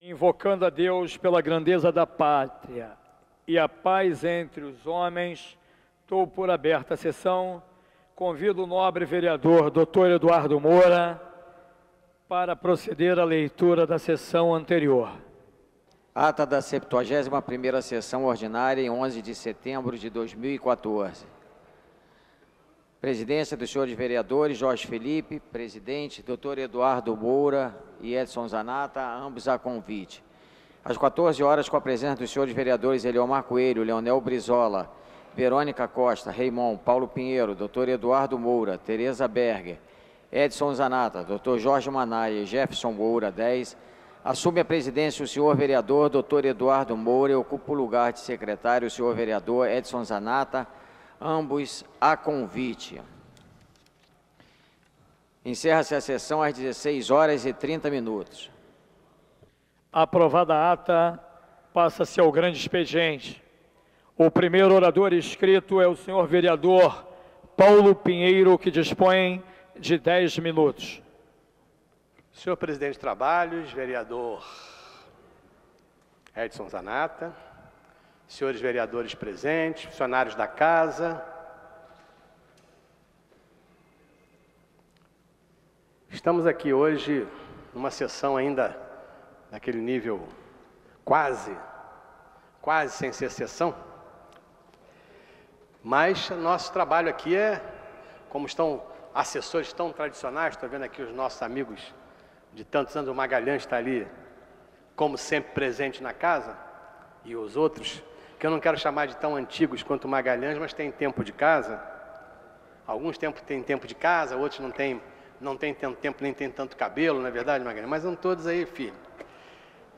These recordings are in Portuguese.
Invocando a Deus pela grandeza da pátria e a paz entre os homens, dou por aberta a sessão. Convido o nobre vereador Dr. Eduardo Moura para proceder à leitura da sessão anterior. Ata da 71ª Sessão Ordinária, em 11 de setembro de 2014. Presidência dos senhores vereadores Jorge Felipe, presidente, Dr. Eduardo Moura e Edson Zanata, ambos a convite. Às 14 horas, com a presença dos senhores vereadores Eliomar Coelho, Leonel Brizola, Verônica Costa, Raimon, Paulo Pinheiro, Dr. Eduardo Moura, Tereza Berger, Edson Zanata, Dr. Jorge Manaia e Jefferson Moura, 10, assume a presidência o senhor vereador Dr. Eduardo Moura e ocupa o lugar de secretário o senhor vereador Edson Zanata, ambos a convite. Encerra-se a sessão às 16 horas e 30 minutos. Aprovada a ata, passa-se ao grande expediente. O primeiro orador inscrito é o senhor vereador Paulo Pinheiro, que dispõe de 10 minutos. Senhor presidente de Trabalhos, vereador Edson Zanata, senhores vereadores presentes, funcionários da casa, estamos aqui hoje numa sessão ainda naquele nível quase sem ser sessão, mas nosso trabalho aqui é, como estão assessores tão tradicionais, estou vendo aqui os nossos amigos de tantos anos, o Magalhães está ali, como sempre, presente na casa, e os outros, que eu não quero chamar de tão antigos quanto o Magalhães, mas tem tempo de casa. Alguns têm tempo de casa, outros não têm tanto tempo, nem tem tanto cabelo, não é verdade, Magalhães? Mas não todos aí, filho.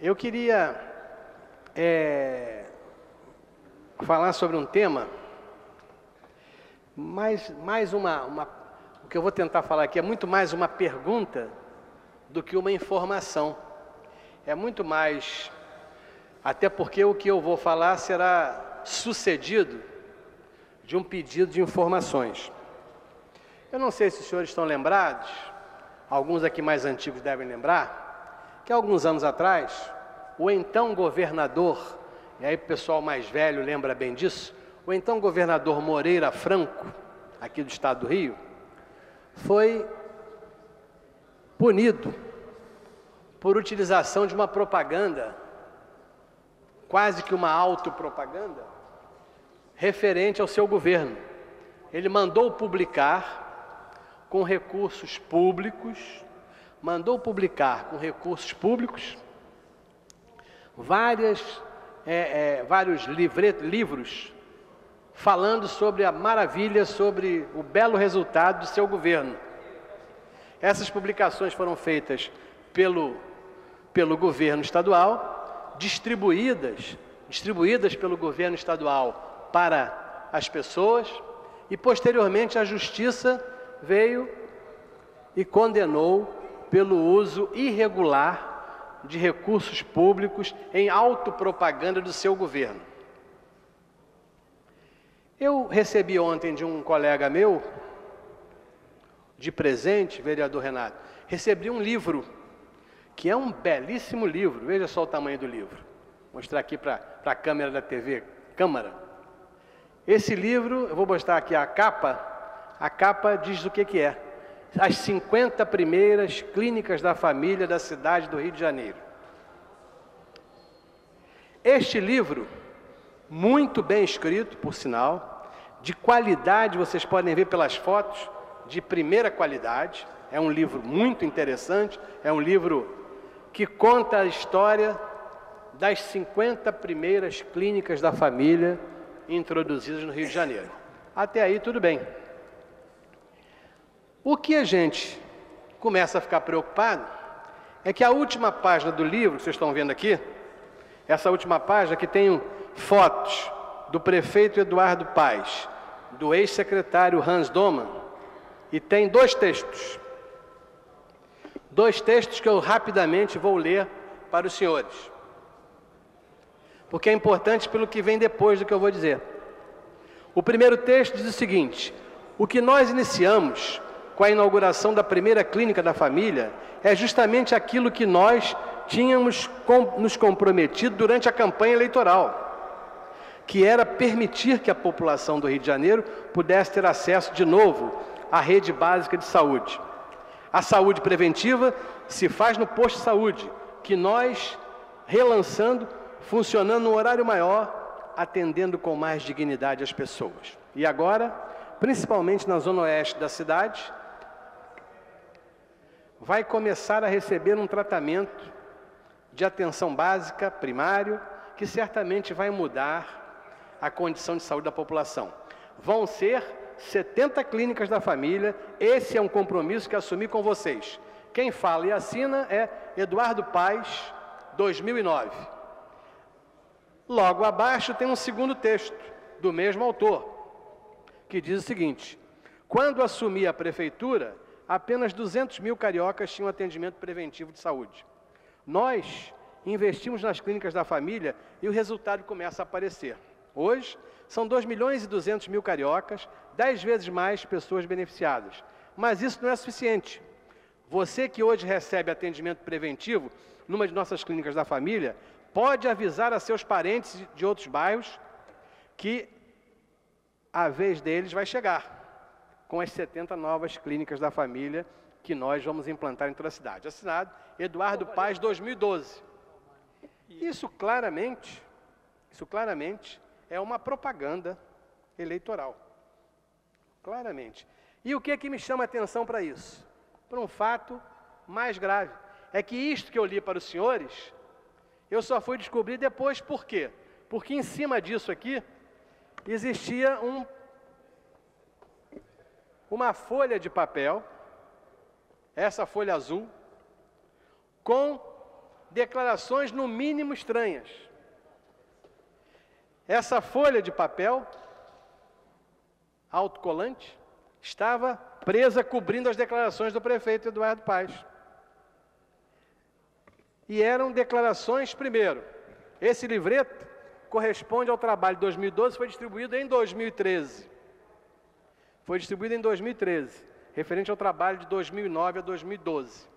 Eu queria falar sobre um tema, o que eu vou tentar falar aqui é muito mais uma pergunta do que uma informação. É muito mais, até porque o que eu vou falar será sucedido de um pedido de informações. Eu não sei se os senhores estão lembrados, alguns aqui mais antigos devem lembrar, que alguns anos atrás, o então governador, e aí o pessoal mais velho lembra bem disso, o então governador Moreira Franco, aqui do estado do Rio, foi punido por utilização de uma propaganda, quase que uma autopropaganda, referente ao seu governo. Ele mandou publicar com recursos públicos, vários livros falando sobre a maravilha, sobre o belo resultado do seu governo. Essas publicações foram feitas pelo governo estadual, distribuídas pelo governo estadual para as pessoas, e posteriormente a Justiça veio e condenou pelo uso irregular de recursos públicos em autopropaganda do seu governo. Eu recebi ontem de um colega meu, de presente, vereador Renato, recebi um livro, que é um belíssimo livro. Veja só o tamanho do livro. Vou mostrar aqui para a câmera da TV, câmara. Esse livro, eu vou mostrar aqui a capa diz o que é. As 50 primeiras clínicas da família da cidade do Rio de Janeiro. Este livro, muito bem escrito, por sinal, de qualidade, vocês podem ver pelas fotos, de primeira qualidade, é um livro muito interessante, é um livro que conta a história das 50 primeiras clínicas da família introduzidas no Rio de Janeiro. Até aí tudo bem. O que a gente começa a ficar preocupado é que a última página do livro, que vocês estão vendo aqui, essa última página que tem fotos do prefeito Eduardo Paes, do ex-secretário Hans Domann, e tem dois textos que eu rapidamente vou ler para os senhores, porque é importante pelo que vem depois do que eu vou dizer. O primeiro texto diz o seguinte: o que nós iniciamos com a inauguração da primeira clínica da família é justamente aquilo que nós tínhamos nos comprometido durante a campanha eleitoral, que era permitir que a população do Rio de Janeiro pudesse ter acesso de novo à rede básica de saúde. A saúde preventiva se faz no posto de saúde, que nós, relançando, funcionando no horário maior, atendendo com mais dignidade as pessoas. E agora, principalmente na zona oeste da cidade, vai começar a receber um tratamento de atenção básica, primário, que certamente vai mudar a condição de saúde da população. Vão ser 70 clínicas da família, esse é um compromisso que assumi com vocês. Quem fala e assina é Eduardo Paes, 2009. Logo abaixo tem um segundo texto, do mesmo autor, que diz o seguinte: quando assumi a prefeitura, apenas 200 mil cariocas tinham atendimento preventivo de saúde. Nós investimos nas clínicas da família e o resultado começa a aparecer. Hoje, são 2.200.000 cariocas, 10 vezes mais pessoas beneficiadas. Mas isso não é suficiente. Você que hoje recebe atendimento preventivo numa de nossas clínicas da família, pode avisar a seus parentes de outros bairros que a vez deles vai chegar com as 70 novas clínicas da família que nós vamos implantar em toda a cidade. Assinado Eduardo Paes, 2012. Isso claramente é uma propaganda eleitoral. Claramente. E o que é que me chama a atenção para isso? Para um fato mais grave. É que isto que eu li para os senhores, eu só fui descobrir depois. Por quê? Porque em cima disso aqui, existia uma folha de papel, essa folha azul, com declarações no mínimo estranhas. Essa folha de papel, autocolante, estava presa cobrindo as declarações do prefeito Eduardo Paes. E eram declarações, primeiro, esse livreto corresponde ao trabalho de 2012, foi distribuído em 2013. Foi distribuído em 2013, referente ao trabalho de 2009 a 2012.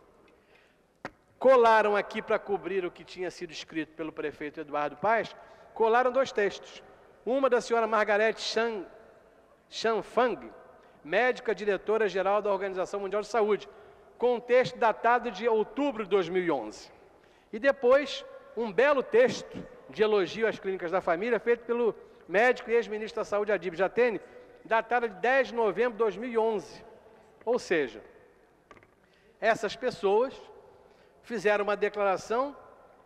Colaram aqui para cobrir o que tinha sido escrito pelo prefeito Eduardo Paes, colaram dois textos. Uma da senhora Margarete Chanfang, médica diretora-geral da Organização Mundial de Saúde, com um texto datado de outubro de 2011. E depois, um belo texto de elogio às clínicas da família, feito pelo médico e ex-ministro da Saúde, Adib Jatene, datado de 10 de novembro de 2011. Ou seja, essas pessoas fizeram uma declaração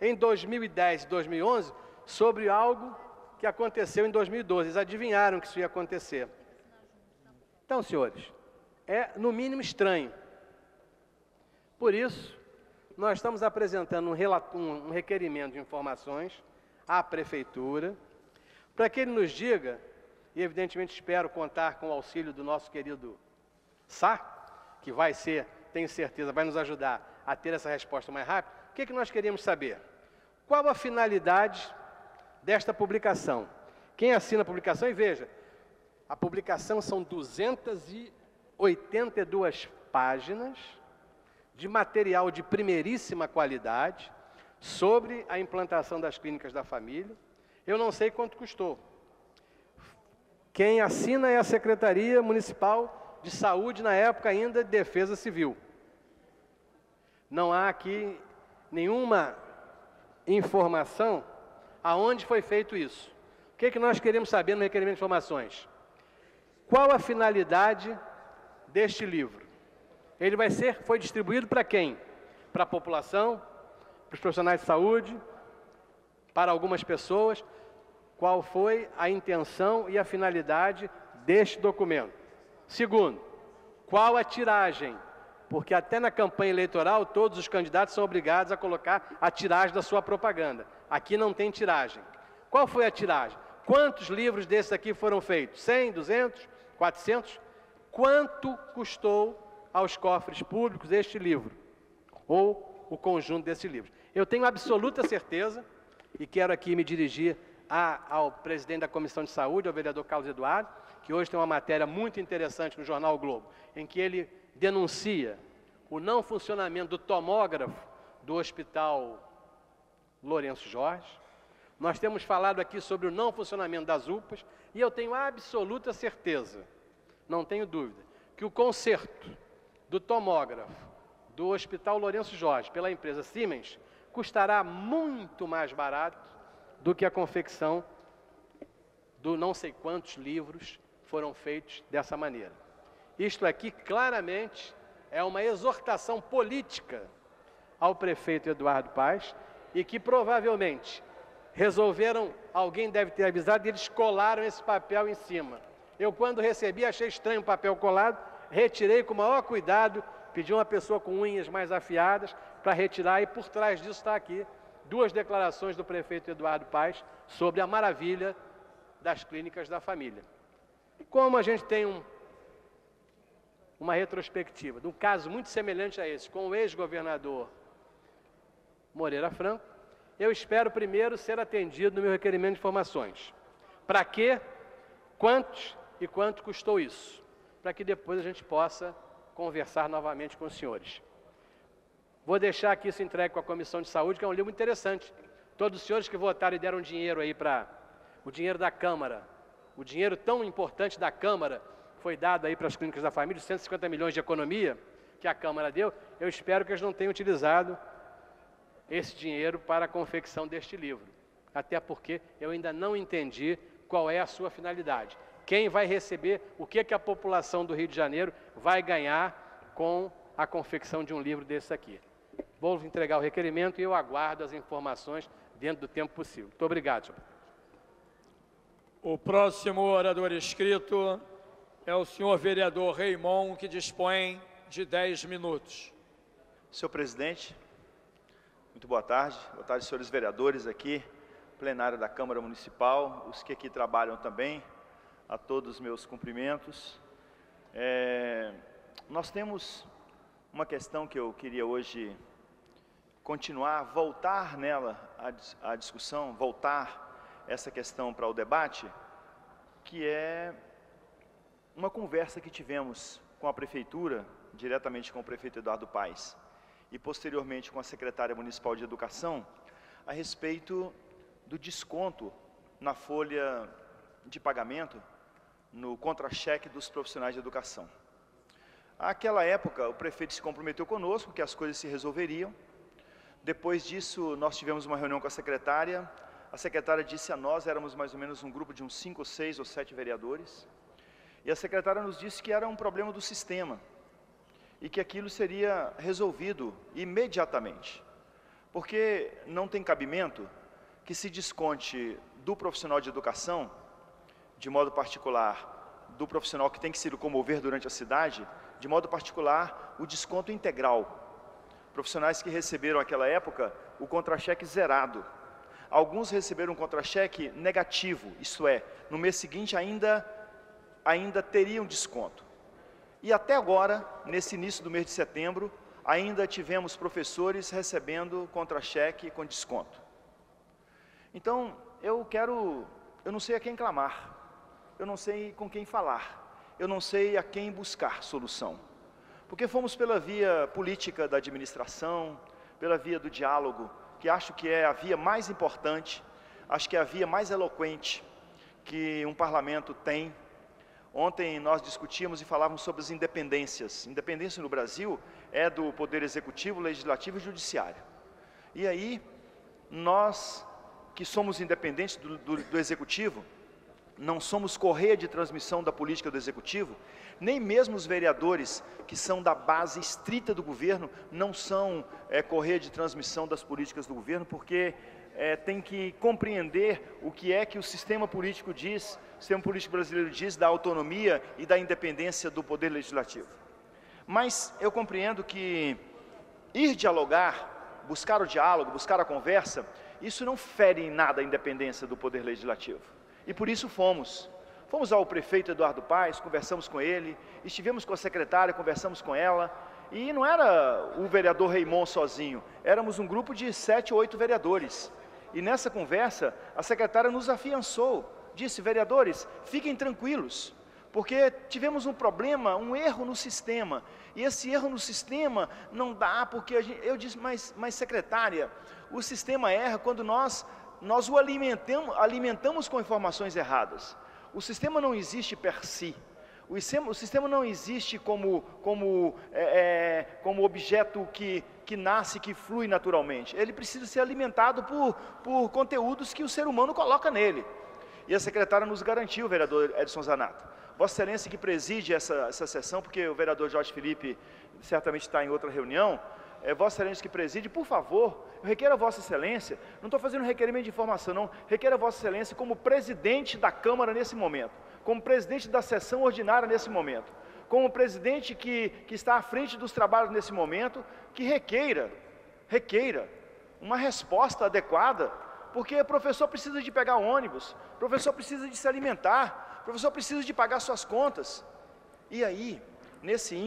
em 2010 e 2011 sobre algo que aconteceu em 2012. Eles adivinharam que isso ia acontecer. Então, senhores, é no mínimo estranho. Por isso, nós estamos apresentando um requerimento de informações à Prefeitura, para que ele nos diga, e evidentemente espero contar com o auxílio do nosso querido Sá, que vai ser, tenho certeza, vai nos ajudar a ter essa resposta mais rápida. O que nós queríamos saber? Qual a finalidade desta publicação? Quem assina a publicação, e veja, a publicação são 282 páginas de material de primeiríssima qualidade sobre a implantação das clínicas da família. Eu não sei quanto custou. Quem assina é a Secretaria Municipal de Saúde, na época ainda de Defesa Civil. Não há aqui nenhuma informação aonde foi feito isso. O que nós queremos saber no requerimento de informações? Qual a finalidade deste livro? Ele foi distribuído para quem? Para a população, para os profissionais de saúde, para algumas pessoas. Qual foi a intenção e a finalidade deste documento? Segundo, qual a tiragem? Porque até na campanha eleitoral, todos os candidatos são obrigados a colocar a tiragem da sua propaganda. Aqui não tem tiragem. Qual foi a tiragem? Quantos livros desses aqui foram feitos? 100, 200, 400? Quanto custou aos cofres públicos este livro? Ou o conjunto desses livros? Eu tenho absoluta certeza, e quero aqui me dirigir ao presidente da Comissão de Saúde, ao vereador Carlos Eduardo, que hoje tem uma matéria muito interessante no jornal o Globo, em que ele denuncia o não funcionamento do tomógrafo do Hospital Lourenço Jorge. Nós temos falado aqui sobre o não funcionamento das UPAs e eu tenho absoluta certeza, não tenho dúvida, que o conserto do tomógrafo do Hospital Lourenço Jorge pela empresa Siemens custará muito mais barato do que a confecção do não sei quantos livros foram feitos dessa maneira. Isto aqui claramente é uma exortação política ao prefeito Eduardo Paes e que provavelmente resolveram, alguém deve ter avisado, e eles colaram esse papel em cima. Eu, quando recebi, achei estranho o papel colado, retirei com o maior cuidado, pedi uma pessoa com unhas mais afiadas para retirar, e por trás disso está aqui duas declarações do prefeito Eduardo Paes sobre a maravilha das clínicas da família. Como a gente tem uma retrospectiva de um caso muito semelhante a esse, com o ex-governador Moreira Franco, eu espero primeiro ser atendido no meu requerimento de informações. Para quê? Quantos e quanto custou isso? Para que depois a gente possa conversar novamente com os senhores. Vou deixar aqui isso entregue com a Comissão de Saúde, que é um livro interessante. Todos os senhores que votaram e deram dinheiro aí para o dinheiro da Câmara, o dinheiro tão importante da Câmara, foi dado aí para as clínicas da família, 150 milhões de economia que a Câmara deu, eu espero que eles não tenham utilizado esse dinheiro para a confecção deste livro. Até porque eu ainda não entendi qual é a sua finalidade. Quem vai receber, o que a população do Rio de Janeiro vai ganhar com a confecção de um livro desse aqui. Vou entregar o requerimento e eu aguardo as informações dentro do tempo possível. Muito obrigado, senhor. O próximo orador inscrito é o senhor vereador Raimon, que dispõe de 10 minutos. Senhor presidente, muito boa tarde. Boa tarde, senhores vereadores aqui, plenário da Câmara Municipal, os que aqui trabalham também, a todos os meus cumprimentos. Nós temos uma questão que eu queria hoje continuar, voltar nela a discussão, voltar essa questão para o debate, que é uma conversa que tivemos com a Prefeitura, diretamente com o prefeito Eduardo Paes, e posteriormente com a secretária municipal de Educação, a respeito do desconto na folha de pagamento, no contra-cheque dos profissionais de educação. Àquela época, o prefeito se comprometeu conosco que as coisas se resolveriam. Depois disso, nós tivemos uma reunião com a secretária disse a nós, éramos mais ou menos um grupo de uns 5, 6 ou 7 vereadores, e a secretária nos disse que era um problema do sistema, e que aquilo seria resolvido imediatamente, porque não tem cabimento que se desconte do profissional de educação, de modo particular, do profissional que tem que se locomover durante a cidade, de modo particular, o desconto integral. Profissionais que receberam naquela época o contra-cheque zerado. Alguns receberam um contra-cheque negativo, isto é, no mês seguinte ainda teriam desconto. E até agora, nesse início do mês de setembro, ainda tivemos professores recebendo contra-cheque com desconto. Então, eu não sei a quem clamar, eu não sei com quem falar, eu não sei a quem buscar solução. Porque fomos pela via política da administração, pela via do diálogo, que acho que é a via mais importante, acho que é a via mais eloquente que um parlamento tem. Ontem nós discutimos e falávamos sobre as independências. Independência no Brasil é do Poder Executivo, Legislativo e Judiciário. E aí, nós que somos independentes do Executivo, não somos correia de transmissão da política do Executivo, nem mesmo os vereadores que são da base estrita do governo, não são correia de transmissão das políticas do governo, porque tem que compreender o que é que o sistema político diz, o sistema político brasileiro diz da autonomia e da independência do Poder Legislativo. Mas eu compreendo que ir dialogar, buscar o diálogo, buscar a conversa, isso não fere em nada a independência do Poder Legislativo. E por isso fomos ao prefeito Eduardo Paes, conversamos com ele, estivemos com a secretária, conversamos com ela, e não era o vereador Raimon sozinho, éramos um grupo de 7 ou 8 vereadores. E nessa conversa, a secretária nos afiançou, disse: vereadores, fiquem tranquilos, porque tivemos um problema, um erro no sistema, e esse erro no sistema não dá, porque eu disse, mas secretária, o sistema erra quando nós o alimentamos com informações erradas. O sistema não existe per si. O sistema não existe como objeto que nasce, que flui naturalmente. Ele precisa ser alimentado por conteúdos que o ser humano coloca nele. E a secretária nos garantiu, vereador Edson Zanata. Vossa Excelência que preside essa sessão, porque o vereador Jorge Felipe certamente está em outra reunião, Vossa Excelência que preside, por favor, eu requero a Vossa Excelência, não estou fazendo requerimento de informação não, requero a Vossa Excelência como presidente da Câmara nesse momento, como presidente da sessão ordinária nesse momento, como presidente que está à frente dos trabalhos nesse momento, que requeira uma resposta adequada, porque o professor precisa de pegar ônibus, o professor precisa de se alimentar, o professor precisa de pagar suas contas. E aí, nesse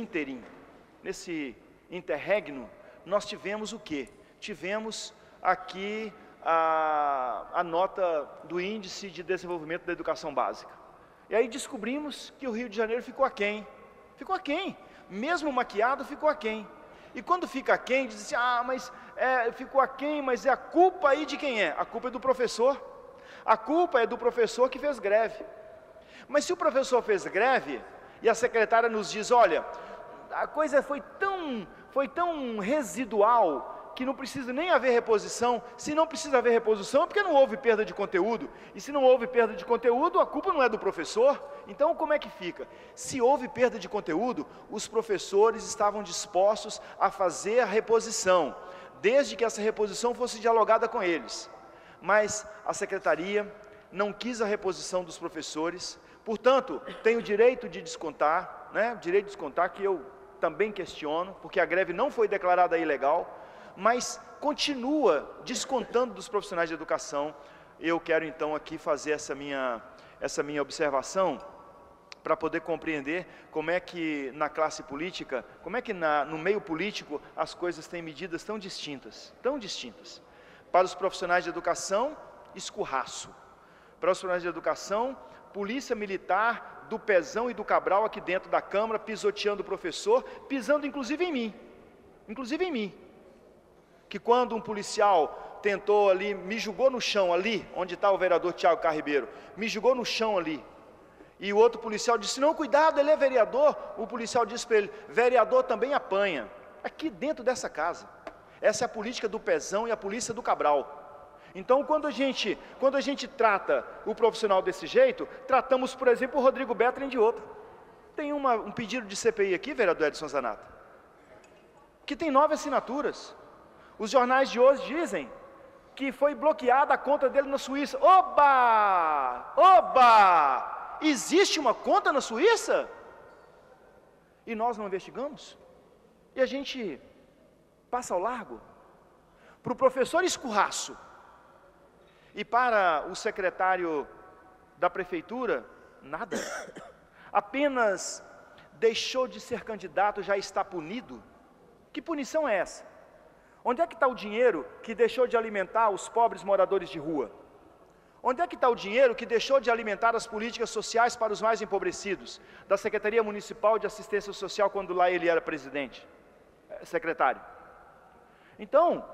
interregno, nós tivemos o quê? Tivemos aqui a nota do Índice de Desenvolvimento da Educação Básica. E aí descobrimos que o Rio de Janeiro ficou aquém. Ficou aquém. Mesmo maquiado, ficou aquém. E quando fica aquém, diz assim, mas ficou aquém, mas a culpa aí de quem é? A culpa é do professor. A culpa é do professor que fez greve. Mas se o professor fez greve, e a secretária nos diz, olha, a coisa foi tão residual, que não precisa nem haver reposição. Se não precisa haver reposição, é porque não houve perda de conteúdo. E se não houve perda de conteúdo, a culpa não é do professor. Então, como é que fica? Se houve perda de conteúdo, os professores estavam dispostos a fazer a reposição, desde que essa reposição fosse dialogada com eles. Mas a secretaria não quis a reposição dos professores, portanto, tem o direito de descontar, direito de descontar, que eu também questiono, porque a greve não foi declarada ilegal, mas continua descontando dos profissionais de educação. Eu quero então aqui fazer essa minha observação, para poder compreender como é que na classe política, como é que no meio político as coisas têm medidas tão distintas. Para os profissionais de educação, escurraço. Para os profissionais de educação, polícia militar do Pezão e do Cabral aqui dentro da Câmara, pisoteando o professor, pisando inclusive em mim. Que quando um policial tentou ali, me jogou no chão ali, onde está o vereador Tiago Carribeiro, me jogou no chão ali, e o outro policial disse, não, cuidado, ele é vereador. O policial disse para ele, vereador também apanha, aqui dentro dessa casa. Essa é a política do Pezão e a polícia do Cabral. Então, quando a gente trata o profissional desse jeito, tratamos, por exemplo, o Rodrigo Betlen de outra. Tem um pedido de CPI aqui, vereador Edson Zanata, que tem 9 assinaturas. Os jornais de hoje dizem que foi bloqueada a conta dele na Suíça. Oba! Existe uma conta na Suíça? E nós não investigamos? E a gente passa ao largo? Para o professor escurraço e para o secretário da prefeitura, nada. Apenas deixou de ser candidato, já está punido. Que punição é essa? Onde é que está o dinheiro que deixou de alimentar os pobres moradores de rua? Onde é que está o dinheiro que deixou de alimentar as políticas sociais para os mais empobrecidos? Da Secretaria Municipal de Assistência Social, quando lá ele era presidente, secretário. Então,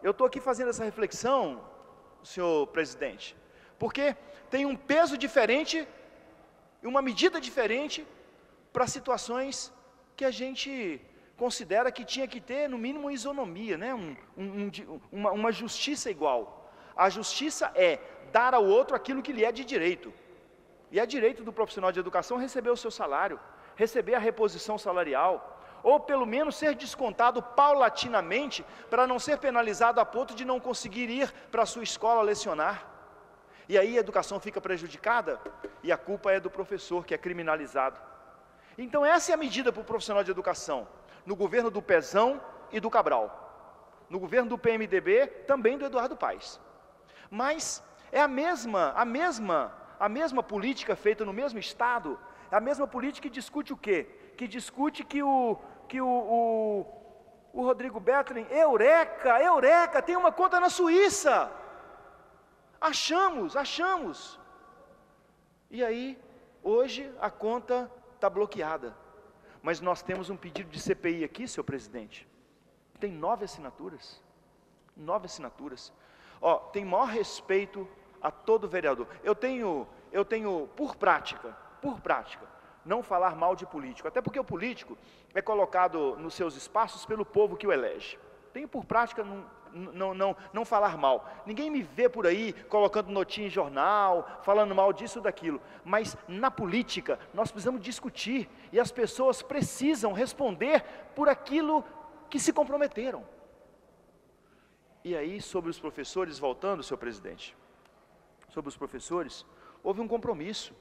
eu estou aqui fazendo essa reflexão, senhor presidente, porque tem um peso diferente e uma medida diferente para situações que a gente considera que tinha que ter, no mínimo, uma isonomia, uma justiça igual. A justiça é dar ao outro aquilo que lhe é de direito. E é direito do profissional de educação receber o seu salário, receber a reposição salarial, ou pelo menos ser descontado paulatinamente, para não ser penalizado a ponto de não conseguir ir para a sua escola lecionar. E aí a educação fica prejudicada, e a culpa é do professor, que é criminalizado. Então essa é a medida para o profissional de educação, no governo do Pezão e do Cabral, no governo do PMDB, também do Eduardo Paes. Mas é a mesma política feita no mesmo estado, é a mesma política que discute o quê? Que discute que o Rodrigo Betlen, eureka, tem uma conta na Suíça. Achamos. E aí Hoje a conta está bloqueada, mas nós temos um pedido de CPI aqui, senhor presidente. Tem 9 assinaturas. 9 assinaturas. Ó, tem maior respeito a todo vereador. Eu tenho por prática, não falar mal de político, até porque o político é colocado nos seus espaços pelo povo que o elege. Tenho por prática não falar mal. Ninguém me vê por aí colocando notinha em jornal, falando mal disso ou daquilo. Mas na política nós precisamos discutir e as pessoas precisam responder por aquilo que se comprometeram. E aí, sobre os professores, voltando, senhor presidente, sobre os professores, houve um compromisso.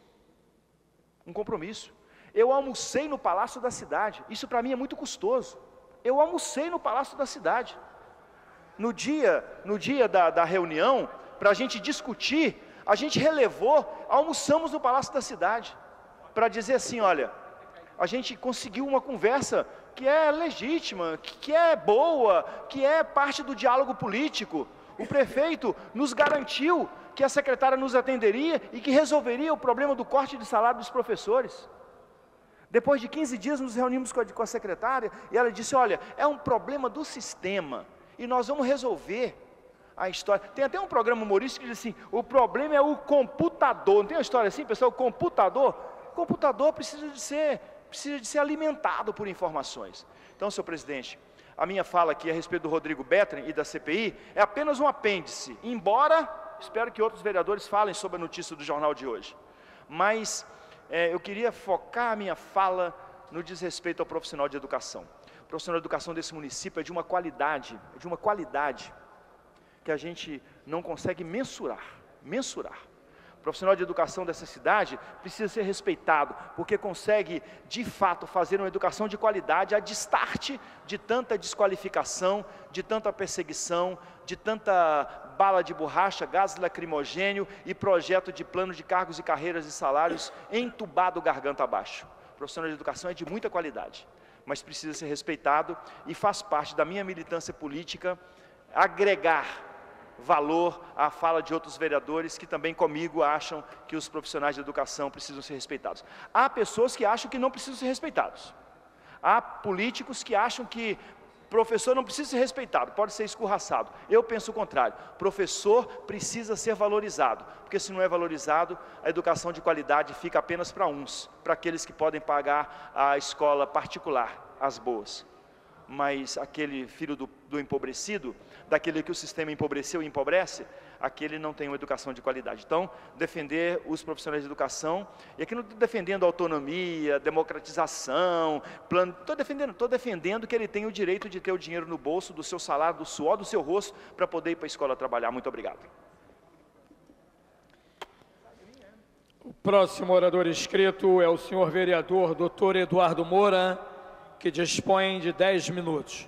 Um compromisso. Eu almocei no Palácio da Cidade, isso para mim é muito custoso. Eu almocei no Palácio da Cidade. No dia da reunião, para a gente discutir, a gente relevou, almoçamos no Palácio da Cidade, para dizer assim, olha, a gente conseguiu uma conversa que é legítima, que é boa, que é parte do diálogo político. O prefeito nos garantiu que a secretária nos atenderia e que resolveria o problema do corte de salário dos professores. Depois de 15 dias nos reunimos com a secretária e ela disse, olha, é um problema do sistema e nós vamos resolver a história. Tem até um programa humorístico que diz assim, o problema é o computador. Não tem uma história assim, pessoal? O computador precisa de ser alimentado por informações. Então, senhor presidente, a minha fala aqui a respeito do Rodrigo Betren e da CPI é apenas um apêndice, embora espero que outros vereadores falem sobre a notícia do jornal de hoje. Mas eu queria focar a minha fala no desrespeito ao profissional de educação. O profissional de educação desse município é de uma qualidade que a gente não consegue mensurar. O profissional de educação dessa cidade precisa ser respeitado, porque consegue, de fato, fazer uma educação de qualidade a destarte de tanta desqualificação, de tanta perseguição, de tanta bala de borracha, gás lacrimogênio e projeto de plano de cargos e carreiras e salários entubado garganta abaixo. O profissional de educação é de muita qualidade, mas precisa ser respeitado e faz parte da minha militância política agregar valor à fala de outros vereadores que também comigo acham que os profissionais de educação precisam ser respeitados. Há pessoas que acham que não precisam ser respeitados. Há políticos que acham que professor não precisa ser respeitado, pode ser escorraçado. Eu penso o contrário, professor precisa ser valorizado, porque se não é valorizado, a educação de qualidade fica apenas para uns, para aqueles que podem pagar a escola particular, as boas. Mas aquele filho do empobrecido, daquele que o sistema empobreceu e empobrece, aquele não tem uma educação de qualidade. Então, defender os profissionais de educação, e aqui não estou defendendo autonomia, democratização, plano, estou defendendo que ele tem o direito de ter o dinheiro no bolso, do seu salário, do suor do seu rosto, para poder ir para a escola trabalhar. Muito obrigado. O próximo orador inscrito é o senhor vereador Dr. Eduardo Moura, que dispõe de 10 minutos.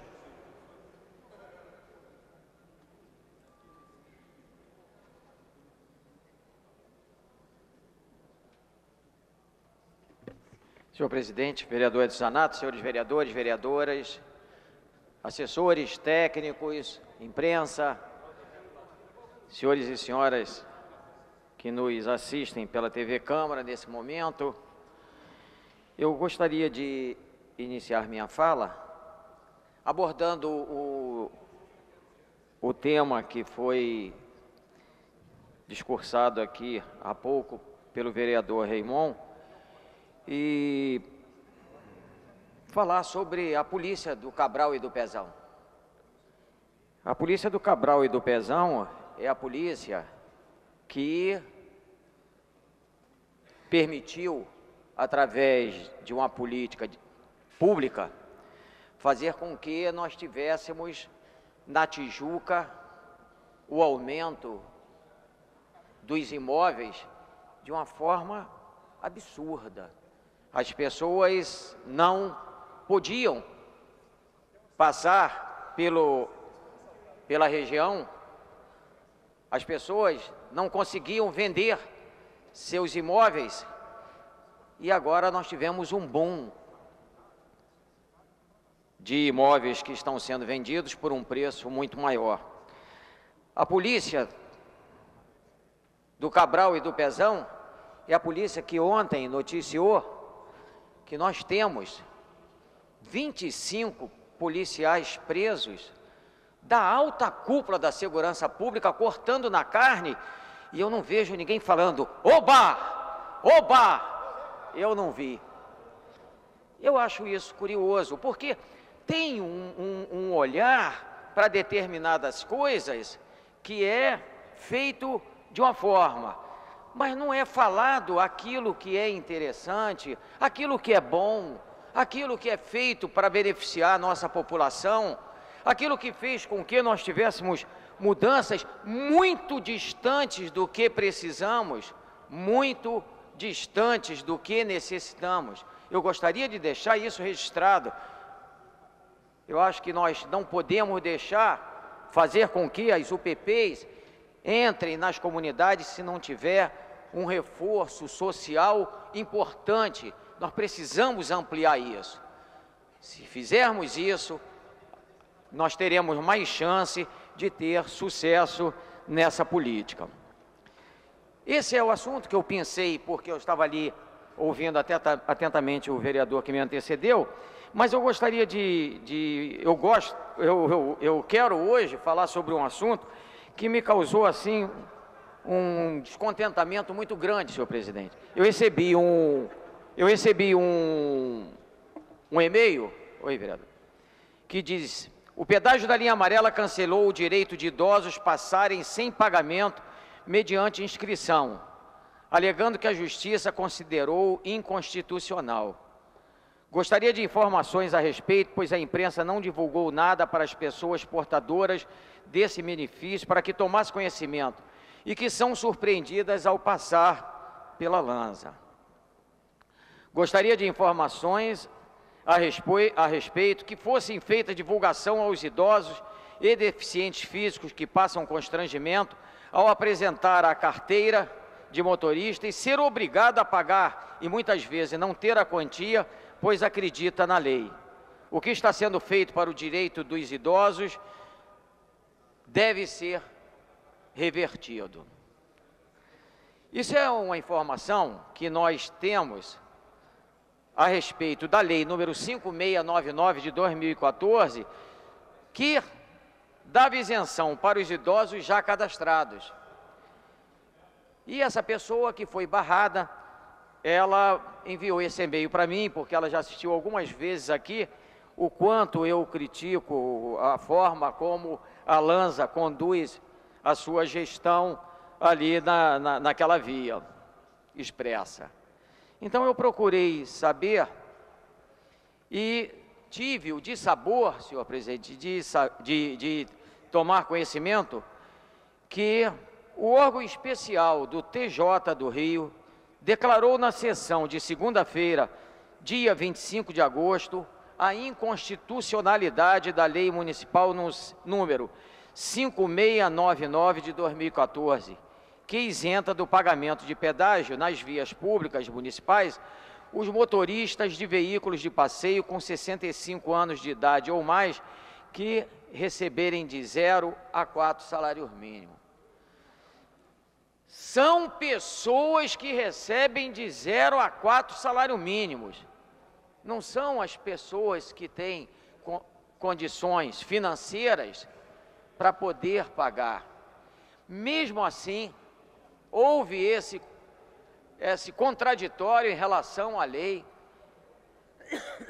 Senhor presidente, vereador Edson Zanato, senhores vereadores, vereadoras, assessores, técnicos, imprensa, senhores e senhoras que nos assistem pela TV Câmara nesse momento, eu gostaria de iniciar minha fala abordando o tema que foi discursado aqui há pouco pelo vereador Raimon e falar sobre a polícia do Cabral e do Pezão. A polícia do Cabral e do Pezão é a polícia que permitiu, através de uma política pública, fazer com que nós tivéssemos na Tijuca o aumento dos imóveis de uma forma absurda. As pessoas não podiam passar pela região, as pessoas não conseguiam vender seus imóveis e agora nós tivemos um boom de imóveis que estão sendo vendidos por um preço muito maior. A polícia do Cabral e do Pezão, é a polícia que ontem noticiou que nós temos 25 policiais presos da alta cúpula da segurança pública cortando na carne, e eu não vejo ninguém falando, oba, oba, eu não vi. Eu acho isso curioso, porque tem um olhar para determinadas coisas que é feito de uma forma, mas não é falado aquilo que é interessante, aquilo que é bom, aquilo que é feito para beneficiar a nossa população, aquilo que fez com que nós tivéssemos mudanças muito distantes do que precisamos, muito distantes do que necessitamos. Eu gostaria de deixar isso registrado. Eu acho que nós não podemos deixar fazer com que as UPPs entrem nas comunidades se não tiver um reforço social importante. Nós precisamos ampliar isso. Se fizermos isso, nós teremos mais chance de ter sucesso nessa política. Esse é o assunto que eu pensei, porque eu estava ali ouvindo atentamente o vereador que me antecedeu, mas eu gostaria eu quero hoje falar sobre um assunto que me causou, assim, um descontentamento muito grande, senhor presidente. Eu recebi um e-mail, oi, vereador, que diz: o pedágio da linha amarela cancelou o direito de idosos passarem sem pagamento mediante inscrição, alegando que a Justiça considerou inconstitucional. Gostaria de informações a respeito, pois a imprensa não divulgou nada para as pessoas portadoras desse benefício para que tomassem conhecimento e que são surpreendidas ao passar pela Lanza. Gostaria de informações a respeito que fossem feita divulgação aos idosos e deficientes físicos que passam constrangimento ao apresentar a carteira de motorista e ser obrigado a pagar, e muitas vezes não ter a quantia, pois acredita na lei. O que está sendo feito para o direito dos idosos deve ser revertido. Isso é uma informação que nós temos a respeito da lei número 5699 de 2014, que dava isenção para os idosos já cadastrados. E essa pessoa que foi barrada, ela enviou esse e-mail para mim, porque ela já assistiu algumas vezes aqui o quanto eu critico a forma como a Lanza conduz a sua gestão ali naquela via expressa. Então eu procurei saber e tive o dissabor, senhor presidente, de tomar conhecimento que o órgão especial do TJ do Rio declarou na sessão de segunda-feira, dia 25 de agosto, a inconstitucionalidade da Lei Municipal número 5699 de 2014, que isenta do pagamento de pedágio nas vias públicas municipais os motoristas de veículos de passeio com 65 anos de idade ou mais que receberem de 0 a 4 salários mínimos. São pessoas que recebem de 0 a 4 salários mínimos. Não são as pessoas que têm condições financeiras para poder pagar. Mesmo assim, houve esse contraditório em relação à lei,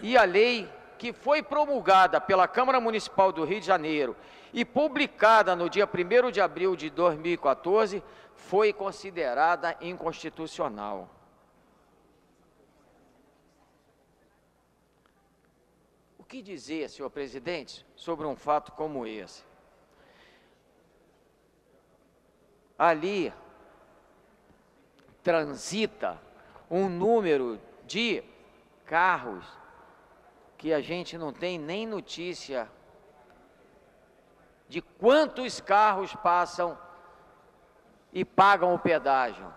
e a lei que foi promulgada pela Câmara Municipal do Rio de Janeiro e publicada no dia 1º de abril de 2014, foi considerada inconstitucional. O que dizer, senhor presidente, sobre um fato como esse? Ali transita um número de carros que a gente não tem nem notícia de quantos carros passam e pagam o pedágio.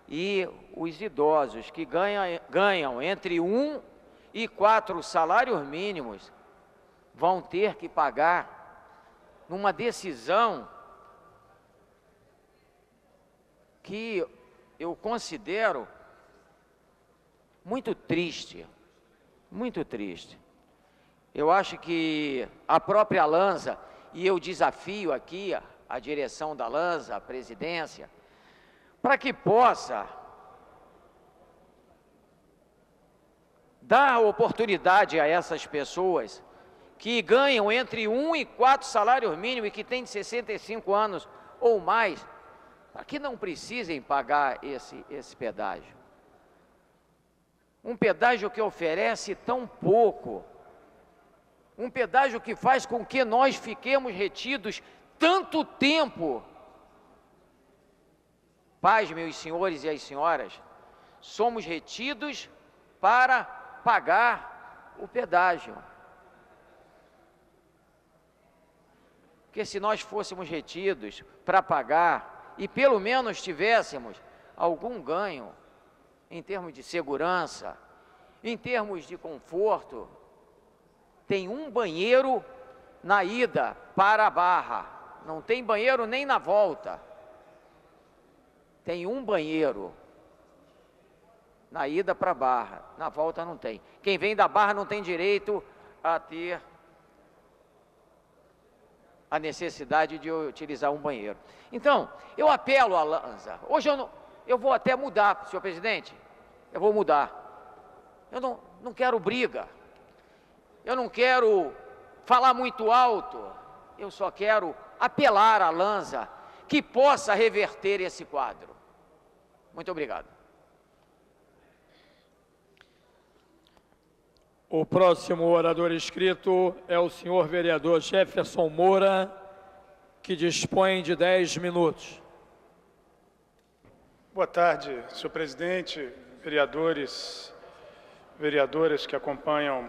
E os idosos que ganham entre 1 e 4 salários mínimos vão ter que pagar numa decisão que eu considero muito triste, muito triste. Eu acho que a própria Lanza, e eu desafio aqui a direção da Lanza, a presidência, para que possa dar oportunidade a essas pessoas que ganham entre 1 e 4 salários mínimos e que têm de 65 anos ou mais, para que não precisem pagar esse pedágio. Um pedágio que oferece tão pouco, um pedágio que faz com que nós fiquemos retidos tanto tempo. Pais, meus senhores e as senhoras, somos retidos para pagar o pedágio. Porque se nós fôssemos retidos para pagar e pelo menos tivéssemos algum ganho em termos de segurança, em termos de conforto, tem um banheiro na ida para a Barra, não tem banheiro nem na volta. Tem um banheiro na ida para a Barra, na volta não tem. Quem vem da Barra não tem direito a ter a necessidade de utilizar um banheiro. Então, eu apelo à Lanza. Hoje eu vou até mudar, senhor presidente, eu vou mudar. Eu não quero briga, eu não quero falar muito alto, eu só quero apelar à Lanza que possa reverter esse quadro. Muito obrigado. O próximo orador inscrito é o senhor vereador Jefferson Moura, que dispõe de 10 minutos. Boa tarde, senhor presidente, vereadores, vereadoras que acompanham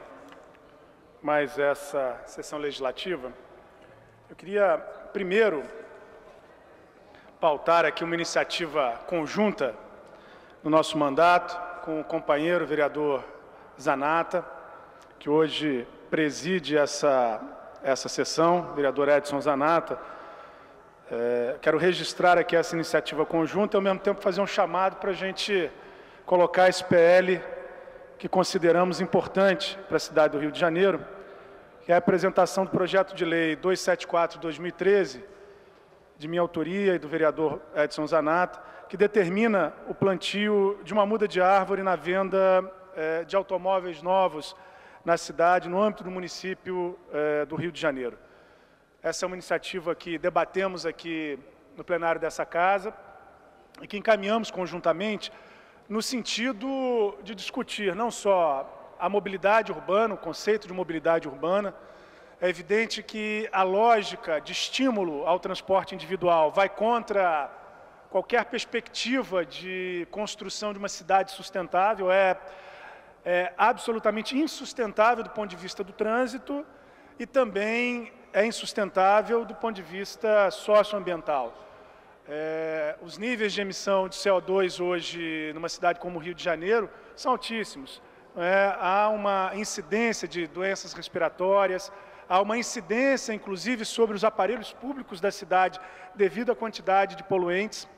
mais essa sessão legislativa. Eu queria, primeiro, pautar aqui uma iniciativa conjunta no nosso mandato com o companheiro vereador Zanata, que hoje preside essa sessão, vereador Edson Zanata. Quero registrar aqui essa iniciativa conjunta e, ao mesmo tempo, fazer um chamado para a gente colocar esse PL que consideramos importante para a cidade do Rio de Janeiro, que é a apresentação do projeto de lei 274 de 2013, de minha autoria e do vereador Edson Zanata, que determina o plantio de uma muda de árvore na venda de automóveis novos na cidade, no âmbito do município do Rio de Janeiro. Essa é uma iniciativa que debatemos aqui no plenário dessa casa e que encaminhamos conjuntamente no sentido de discutir não só a mobilidade urbana, o conceito de mobilidade urbana. É evidente que a lógica de estímulo ao transporte individual vai contra qualquer perspectiva de construção de uma cidade sustentável, é absolutamente insustentável do ponto de vista do trânsito e também é insustentável do ponto de vista socioambiental. Os níveis de emissão de CO2 hoje numa cidade como o Rio de Janeiro são altíssimos. Há uma incidência de doenças respiratórias, há uma incidência, inclusive, sobre os aparelhos públicos da cidade devido à quantidade de poluentes,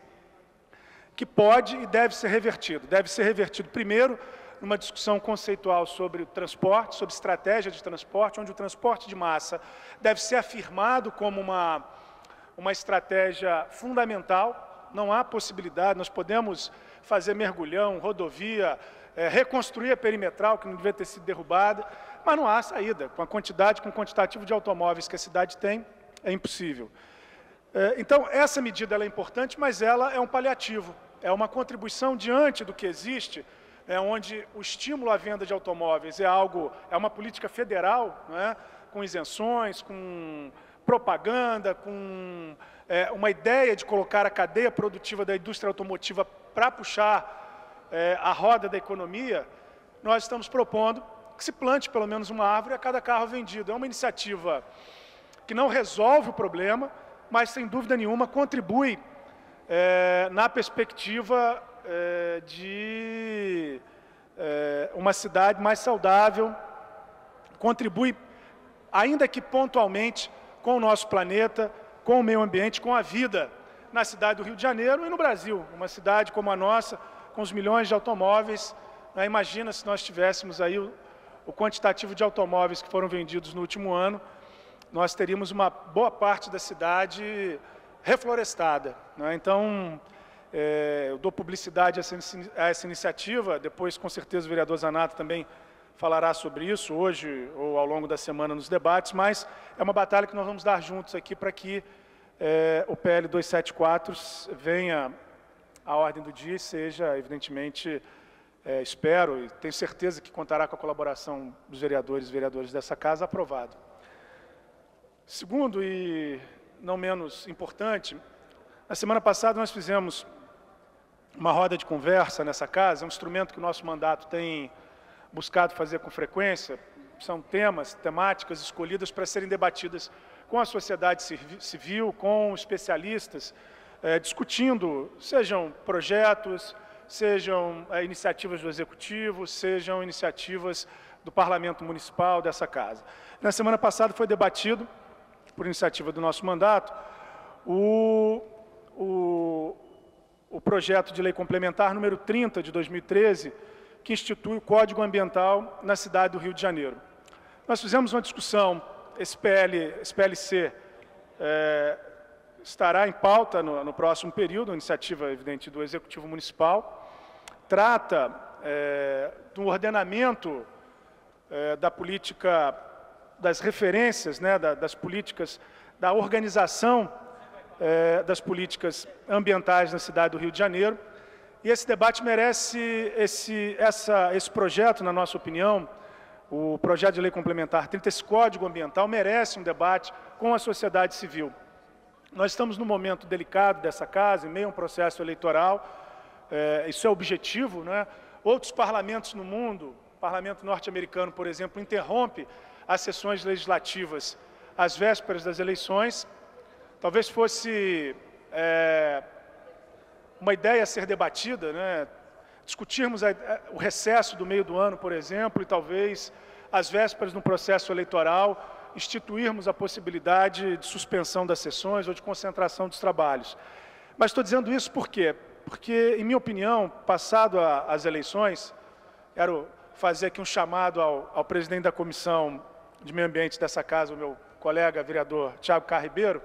que pode e deve ser revertido. Deve ser revertido, primeiro, numa discussão conceitual sobre o transporte, sobre estratégia de transporte, onde o transporte de massa deve ser afirmado como uma estratégia fundamental. Não há possibilidade, nós podemos fazer mergulhão, rodovia, reconstruir a perimetral, que não devia ter sido derrubada, mas não há saída. Com a quantidade, com o quantitativo de automóveis que a cidade tem, é impossível. Então, essa medida ela é importante, mas ela é um paliativo, é uma contribuição diante do que existe, onde o estímulo à venda de automóveis é uma política federal, com isenções, com propaganda, com uma ideia de colocar a cadeia produtiva da indústria automotiva para puxar a roda da economia. Nós estamos propondo que se plante pelo menos uma árvore a cada carro vendido. É uma iniciativa que não resolve o problema, mas, sem dúvida nenhuma, contribui na perspectiva de uma cidade mais saudável, contribui, ainda que pontualmente, com o nosso planeta, com o meio ambiente, com a vida na cidade do Rio de Janeiro e no Brasil. Uma cidade como a nossa, com os milhões de automóveis, Imagina se nós tivéssemos aí o quantitativo de automóveis que foram vendidos no último ano, nós teríamos uma boa parte da cidade reflorestada, né? Então, eu dou publicidade a essa iniciativa, depois com certeza o vereador Zanatta também falará sobre isso hoje ou ao longo da semana nos debates, mas é uma batalha que nós vamos dar juntos aqui para que o PL 274 venha à ordem do dia e seja, evidentemente, espero e tenho certeza que contará com a colaboração dos vereadores e vereadoras dessa casa, aprovado. Segundo e não menos importante, na semana passada nós fizemos uma roda de conversa nessa casa, é um instrumento que o nosso mandato tem buscado fazer com frequência, são temáticas escolhidas para serem debatidas com a sociedade civil, com especialistas, discutindo, sejam projetos, sejam iniciativas do Executivo, sejam iniciativas do Parlamento Municipal dessa casa. Na semana passada foi debatido, por iniciativa do nosso mandato, o projeto de lei complementar número 30 de 2013, que institui o Código Ambiental na cidade do Rio de Janeiro. Nós fizemos uma discussão, esse PLC estará em pauta no próximo período, iniciativa evidente do Executivo Municipal, trata do ordenamento da política, das referências, né, das políticas, da organização das políticas ambientais na cidade do Rio de Janeiro. E esse debate merece, esse projeto, na nossa opinião, o projeto de lei complementar 30, esse Código Ambiental, merece um debate com a sociedade civil. Nós estamos num momento delicado dessa casa, em meio a um processo eleitoral, isso é objetivo, né? Outros parlamentos no mundo, o parlamento norte-americano, por exemplo, interrompe as sessões legislativas às vésperas das eleições. Talvez fosse uma ideia a ser debatida, né? Discutirmos o recesso do meio do ano, por exemplo, e talvez, às vésperas de um processo eleitoral, instituirmos a possibilidade de suspensão das sessões ou de concentração dos trabalhos. Mas estou dizendo isso por quê? Porque, em minha opinião, passado as eleições, quero fazer aqui um chamado ao presidente da Comissão de Meio Ambiente dessa casa, o meu colega vereador Thiago Carr Ribeiro,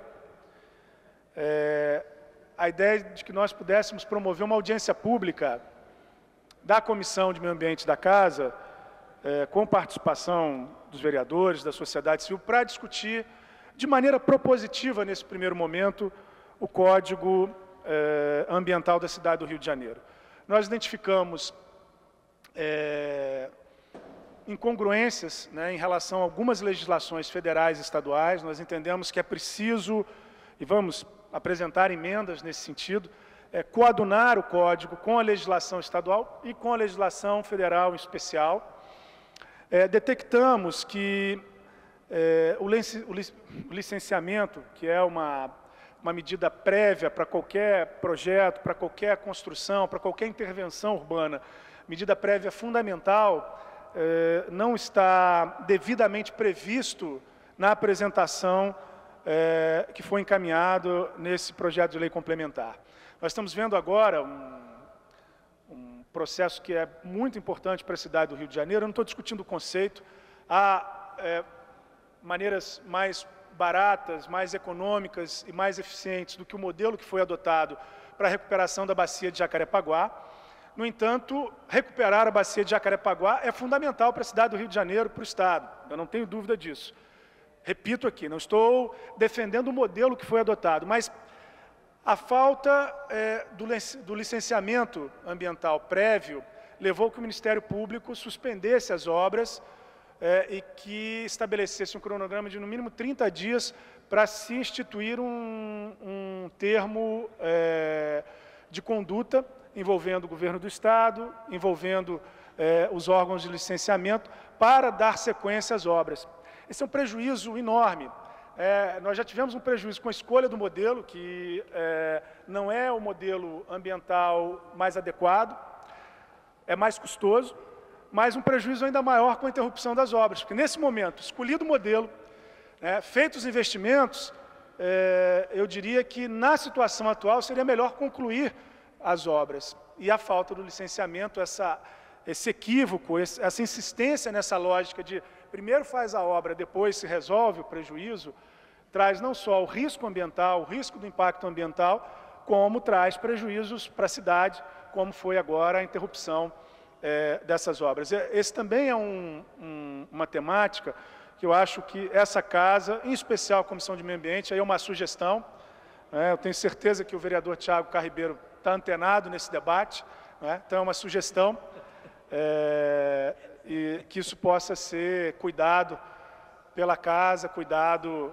a ideia de que nós pudéssemos promover uma audiência pública da Comissão de Meio Ambiente da Casa, com participação dos vereadores, da sociedade civil, para discutir de maneira propositiva, nesse primeiro momento, o Código Ambiental da cidade do Rio de Janeiro. Nós identificamos incongruências, né, em relação a algumas legislações federais e estaduais. Nós entendemos que é preciso, e vamos apresentar emendas nesse sentido, coadunar o Código com a legislação estadual e com a legislação federal em especial. Detectamos que o licenciamento, que é uma medida prévia para qualquer projeto, para qualquer construção, para qualquer intervenção urbana, medida prévia fundamental, não está devidamente previsto na apresentação que foi encaminhado nesse projeto de lei complementar. Nós estamos vendo agora um processo que é muito importante para a cidade do Rio de Janeiro. Eu não estou discutindo o conceito, há maneiras mais baratas, mais econômicas e mais eficientes do que o modelo que foi adotado para a recuperação da bacia de Jacarepaguá. No entanto, recuperar a bacia de Jacarepaguá é fundamental para a cidade do Rio de Janeiro, para o Estado, eu não tenho dúvida disso. Repito aqui, não estou defendendo o modelo que foi adotado, mas a falta do licenciamento ambiental prévio levou que o Ministério Público suspendesse as obras e que estabelecesse um cronograma de no mínimo 30 dias para se instituir um termo de conduta envolvendo o governo do Estado, envolvendo os órgãos de licenciamento, para dar sequência às obras. Esse é um prejuízo enorme. Nós já tivemos um prejuízo com a escolha do modelo, que não é o modelo ambiental mais adequado, é mais custoso, mas um prejuízo ainda maior com a interrupção das obras, porque nesse momento, escolhido o modelo, feitos os investimentos, eu diria que na situação atual seria melhor concluir as obras. E a falta do licenciamento, esse equívoco, essa insistência nessa lógica de primeiro faz a obra, depois se resolve o prejuízo, traz não só o risco ambiental, o risco do impacto ambiental, como traz prejuízos para a cidade, como foi agora a interrupção dessas obras. Esse também é uma temática que eu acho que essa casa, em especial a Comissão de Meio Ambiente, aí é uma sugestão, eu tenho certeza que o vereador Thiago Carribeiro está antenado nesse debate, então é uma sugestão, e que isso possa ser cuidado pela casa, cuidado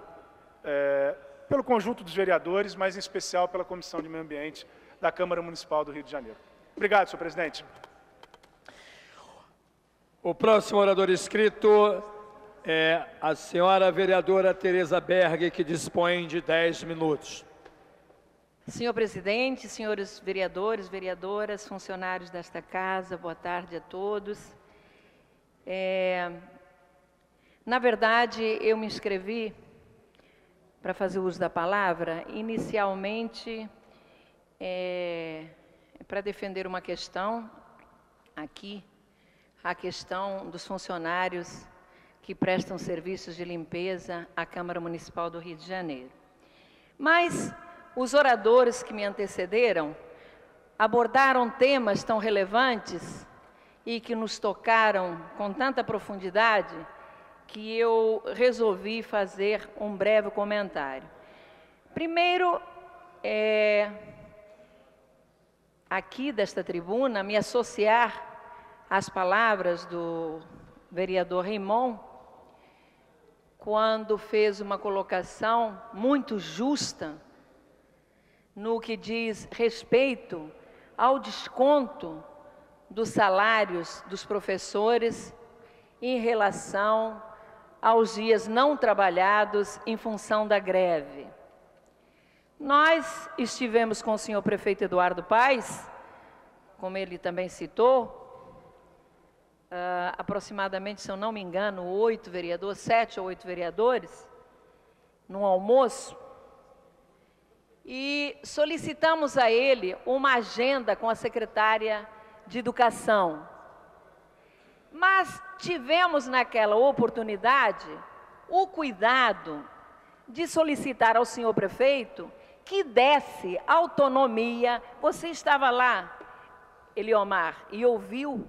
pelo conjunto dos vereadores, mas em especial pela Comissão de Meio Ambiente da Câmara Municipal do Rio de Janeiro. Obrigado, senhor presidente. O próximo orador inscrito é a senhora vereadora Tereza Berg, que dispõe de 10 minutos. Senhor presidente, senhores vereadores, vereadoras, funcionários desta casa, boa tarde a todos. Na verdade, eu me inscrevi para fazer uso da palavra, inicialmente, para defender uma questão aqui, a questão dos funcionários que prestam serviços de limpeza à Câmara Municipal do Rio de Janeiro. Mas os oradores que me antecederam abordaram temas tão relevantes e que nos tocaram com tanta profundidade que eu resolvi fazer um breve comentário. Primeiro, aqui desta tribuna, me associar às palavras do vereador Raimon, quando fez uma colocação muito justa no que diz respeito ao desconto dos salários dos professores em relação aos dias não trabalhados em função da greve. Nós estivemos com o senhor prefeito Eduardo Paes, como ele também citou, aproximadamente, se eu não me engano, 7 ou 8 vereadores, num almoço, e solicitamos a ele uma agenda com a secretária de Educação. Mas tivemos naquela oportunidade o cuidado de solicitar ao senhor prefeito que desse autonomia. Você estava lá, Eliomar, e ouviu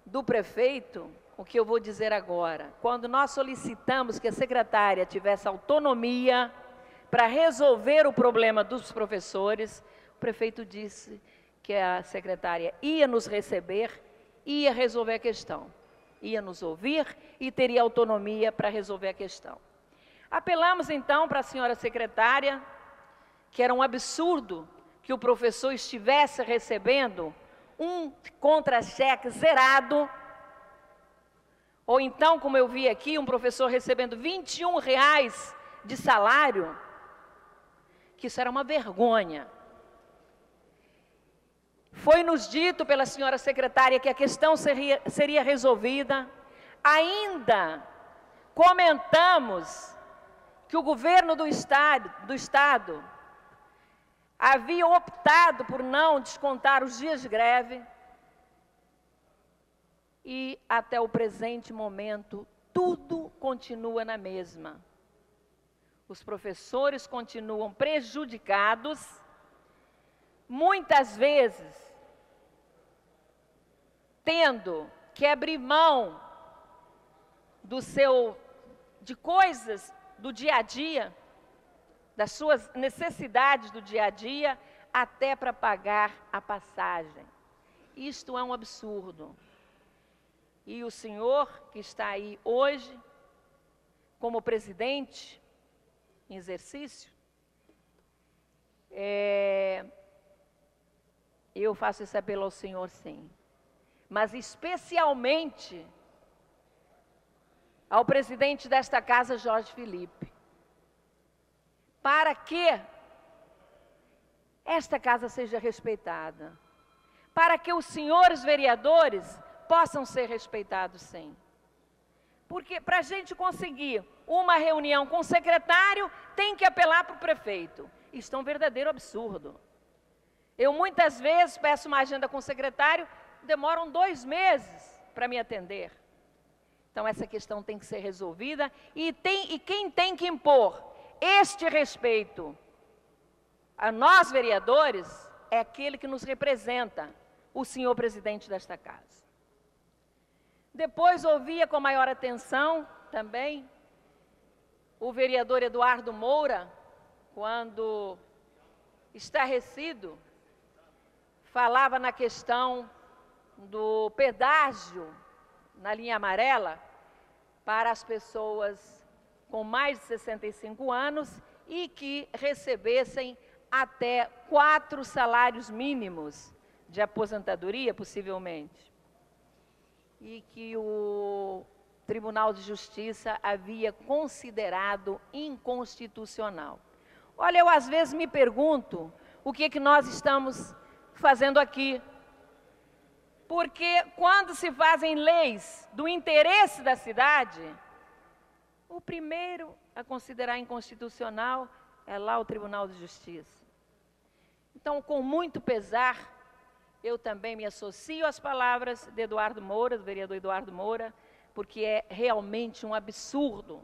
do prefeito o que eu vou dizer agora. Quando nós solicitamos que a secretária tivesse autonomia para resolver o problema dos professores, o prefeito disse que a secretária ia nos receber, ia resolver a questão, ia nos ouvir e teria autonomia para resolver a questão. Apelamos então para a senhora secretária, que era um absurdo que o professor estivesse recebendo um contra-cheque zerado, ou então, como eu vi aqui, um professor recebendo R$21 de salário, que isso era uma vergonha. Foi-nos dito pela senhora secretária que a questão seria resolvida. Ainda comentamos que o governo do Estado havia optado por não descontar os dias de greve. E até o presente momento, tudo continua na mesma. Os professores continuam prejudicados, muitas vezes tendo que abrir mão de coisas do dia a dia, das suas necessidades do dia a dia, até para pagar a passagem. Isto é um absurdo. E o senhor que está aí hoje, como presidente em exercício, eu faço esse apelo ao senhor, sim. Mas especialmente ao presidente desta casa, Jorge Felipe, para que esta casa seja respeitada, para que os senhores vereadores possam ser respeitados, sim. Porque para a gente conseguir uma reunião com o secretário, tem que apelar para o prefeito. Isso é um verdadeiro absurdo. Eu muitas vezes peço uma agenda com o secretário, demoram 2 meses para me atender. Então, essa questão tem que ser resolvida e quem tem que impor este respeito a nós, vereadores, é aquele que nos representa, o senhor presidente desta casa. Depois ouvia com maior atenção também o vereador Eduardo Moura, quando estarrecido, falava na questão do pedágio na linha amarela para as pessoas com mais de 65 anos e que recebessem até 4 salários mínimos de aposentadoria, possivelmente. E que o Tribunal de Justiça havia considerado inconstitucional. Olha, eu às vezes me pergunto o que nós estamos fazendo aqui. Porque quando se fazem leis do interesse da cidade, o primeiro a considerar inconstitucional é lá o Tribunal de Justiça. Então, com muito pesar, eu também me associo às palavras de Eduardo Moura, do vereador Eduardo Moura, porque é realmente um absurdo.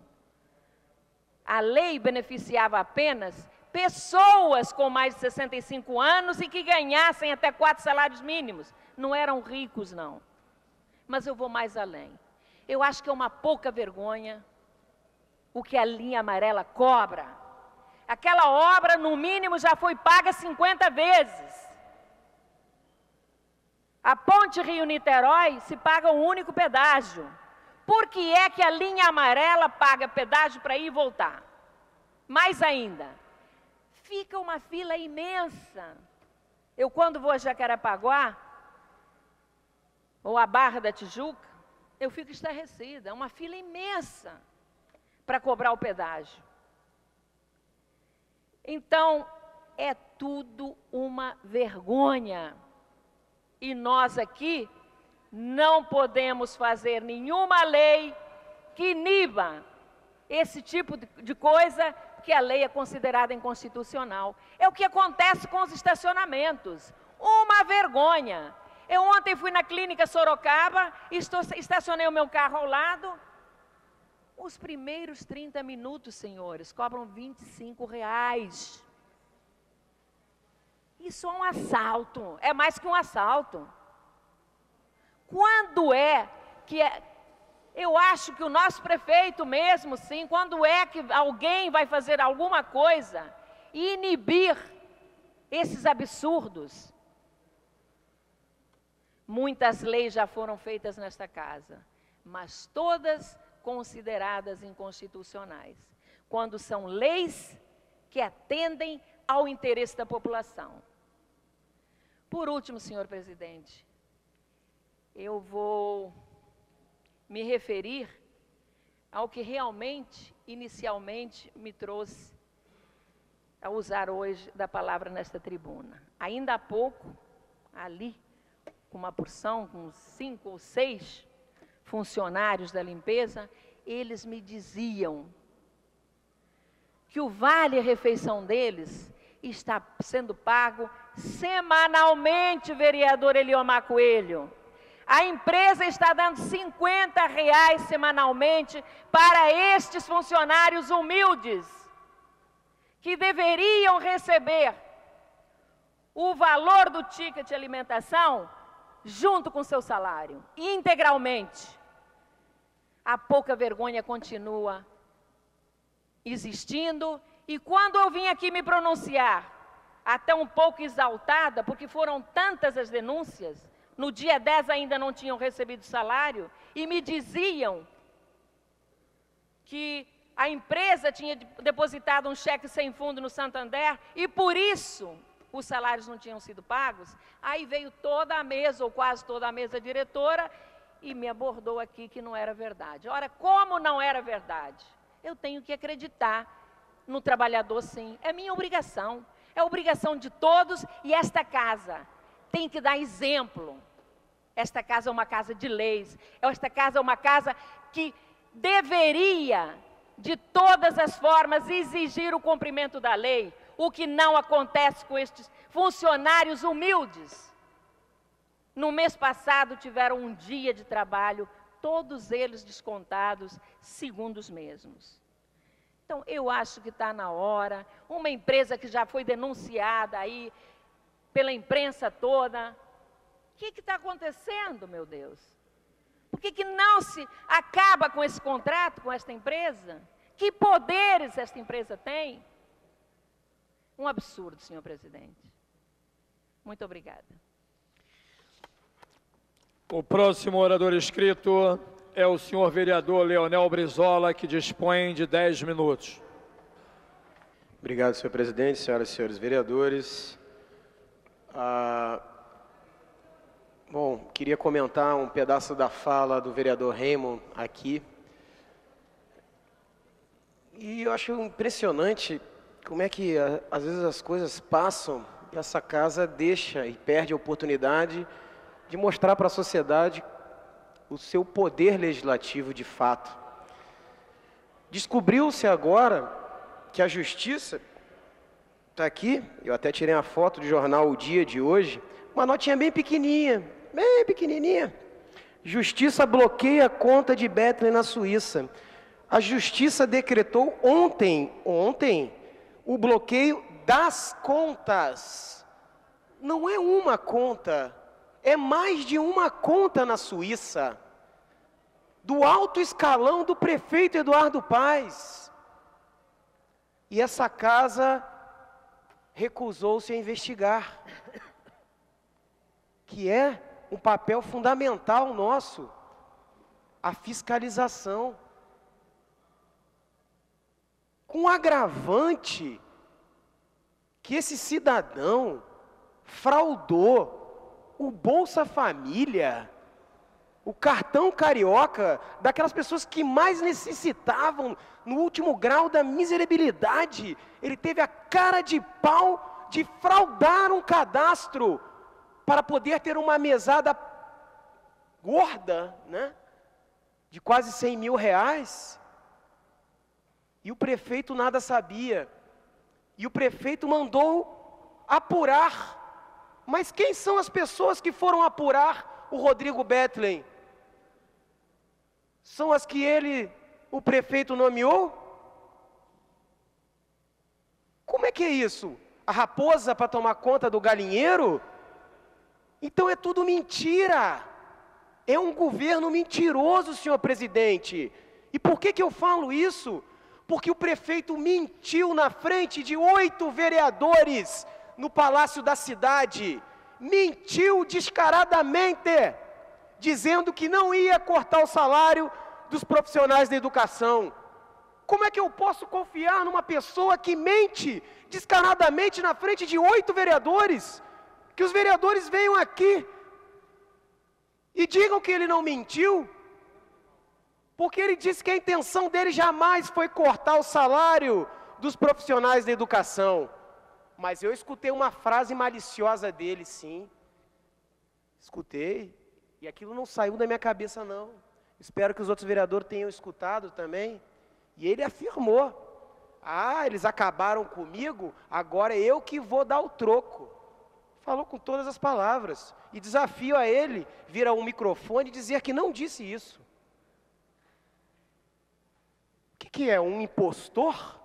A lei beneficiava apenas pessoas com mais de 65 anos e que ganhassem até 4 salários mínimos. Não eram ricos, não. Mas eu vou mais além. Eu acho que é uma pouca vergonha o que a linha amarela cobra. Aquela obra, no mínimo, já foi paga 50 vezes. A ponte Rio-Niterói se paga um único pedágio. Por que é que a linha amarela paga pedágio para ir e voltar? Mais ainda, fica uma fila imensa. Eu, quando vou a Jacarepaguá, ou a Barra da Tijuca, eu fico estarrecida. É uma fila imensa para cobrar o pedágio. Então, é tudo uma vergonha. E nós aqui não podemos fazer nenhuma lei que iniba esse tipo de coisa, que a lei é considerada inconstitucional. É o que acontece com os estacionamentos. Uma vergonha. Eu ontem fui na clínica Sorocaba, estacionei o meu carro ao lado. Os primeiros 30 minutos, senhores, cobram R$25. Isso é um assalto, é mais que um assalto. Quando é que eu acho que o nosso prefeito mesmo, sim, quando é que alguém vai fazer alguma coisa e inibir esses absurdos? Muitas leis já foram feitas nesta casa, mas todas consideradas inconstitucionais, quando são leis que atendem ao interesse da população. Por último, senhor presidente, eu vou me referir ao que realmente, inicialmente, me trouxe a usar hoje da palavra nesta tribuna. Ainda há pouco, ali, com uma porção, com 5 ou 6 funcionários da limpeza, eles me diziam que o vale-refeição deles está sendo pago semanalmente, vereador Eliomar Coelho. A empresa está dando R$50 semanalmente para estes funcionários humildes, que deveriam receber o valor do ticket de alimentação junto com seu salário, integralmente. A pouca vergonha continua existindo, e quando eu vim aqui me pronunciar, até um pouco exaltada, porque foram tantas as denúncias, no dia 10 ainda não tinham recebido salário, e me diziam que a empresa tinha depositado um cheque sem fundo no Santander, e por isso os salários não tinham sido pagos. Aí veio toda a mesa, ou quase toda a mesa diretora, e me abordou aqui que não era verdade. Ora, como não era verdade? Eu tenho que acreditar no trabalhador, sim. É minha obrigação. É obrigação de todos, e esta casa tem que dar exemplo. Esta casa é uma casa de leis. Esta casa é uma casa que deveria, de todas as formas, exigir o cumprimento da lei, o que não acontece com estes funcionários humildes. No mês passado tiveram um dia de trabalho, todos eles descontados, segundo os mesmos. Então, eu acho que está na hora, uma empresa que já foi denunciada aí pela imprensa toda, o que está acontecendo, meu Deus? Por que não se acaba com esse contrato com esta empresa? Que poderes esta empresa tem? Um absurdo, senhor presidente. Muito obrigada. O próximo orador inscrito é o senhor vereador Leonel Brizola, que dispõe de 10 minutos. Obrigado, senhor presidente, senhoras e senhores vereadores. Bom, queria comentar um pedaço da fala do vereador Raymond aqui. E eu acho impressionante como é que, às vezes, as coisas passam e essa casa deixa e perde a oportunidade de mostrar para a sociedade o seu poder legislativo de fato. Descobriu-se agora que a Justiça, está aqui, eu até tirei uma foto do jornal O Dia de hoje, uma notinha bem pequenininha, bem pequenininha. Justiça bloqueia a conta de Bethlen na Suíça. A Justiça decretou ontem, o bloqueio das contas. Não é uma conta, é mais de uma conta na Suíça. Do alto escalão do prefeito Eduardo Paes. E essa casa recusou-se a investigar. Que é um papel fundamental nosso, a fiscalização. Com agravante que esse cidadão fraudou o Bolsa Família, o cartão carioca, daquelas pessoas que mais necessitavam no último grau da miserabilidade. Ele teve a cara de pau de fraudar um cadastro para poder ter uma mesada gorda, né, de quase 100 mil reais. E o prefeito nada sabia. E o prefeito mandou apurar. Mas quem são as pessoas que foram apurar o Rodrigo Bethlen? São as que o prefeito nomeou? Como é que é isso? A raposa para tomar conta do galinheiro? Então é tudo mentira. É um governo mentiroso, senhor presidente. E por que eu falo isso? Porque o prefeito mentiu na frente de 8 vereadores no Palácio da Cidade. Mentiu descaradamente, dizendo que não ia cortar o salário dos profissionais da educação. Como é que eu posso confiar numa pessoa que mente descaradamente na frente de 8 vereadores? Que os vereadores venham aqui e digam que ele não mentiu, porque ele disse que a intenção dele jamais foi cortar o salário dos profissionais da educação. Mas eu escutei uma frase maliciosa dele, sim. Escutei, e aquilo não saiu da minha cabeça, não. Espero que os outros vereadores tenham escutado também. E ele afirmou: eles acabaram comigo, agora é eu que vou dar o troco. Falou com todas as palavras. E desafio a ele vir a um microfone e dizer que não disse isso. O que é? Um impostor?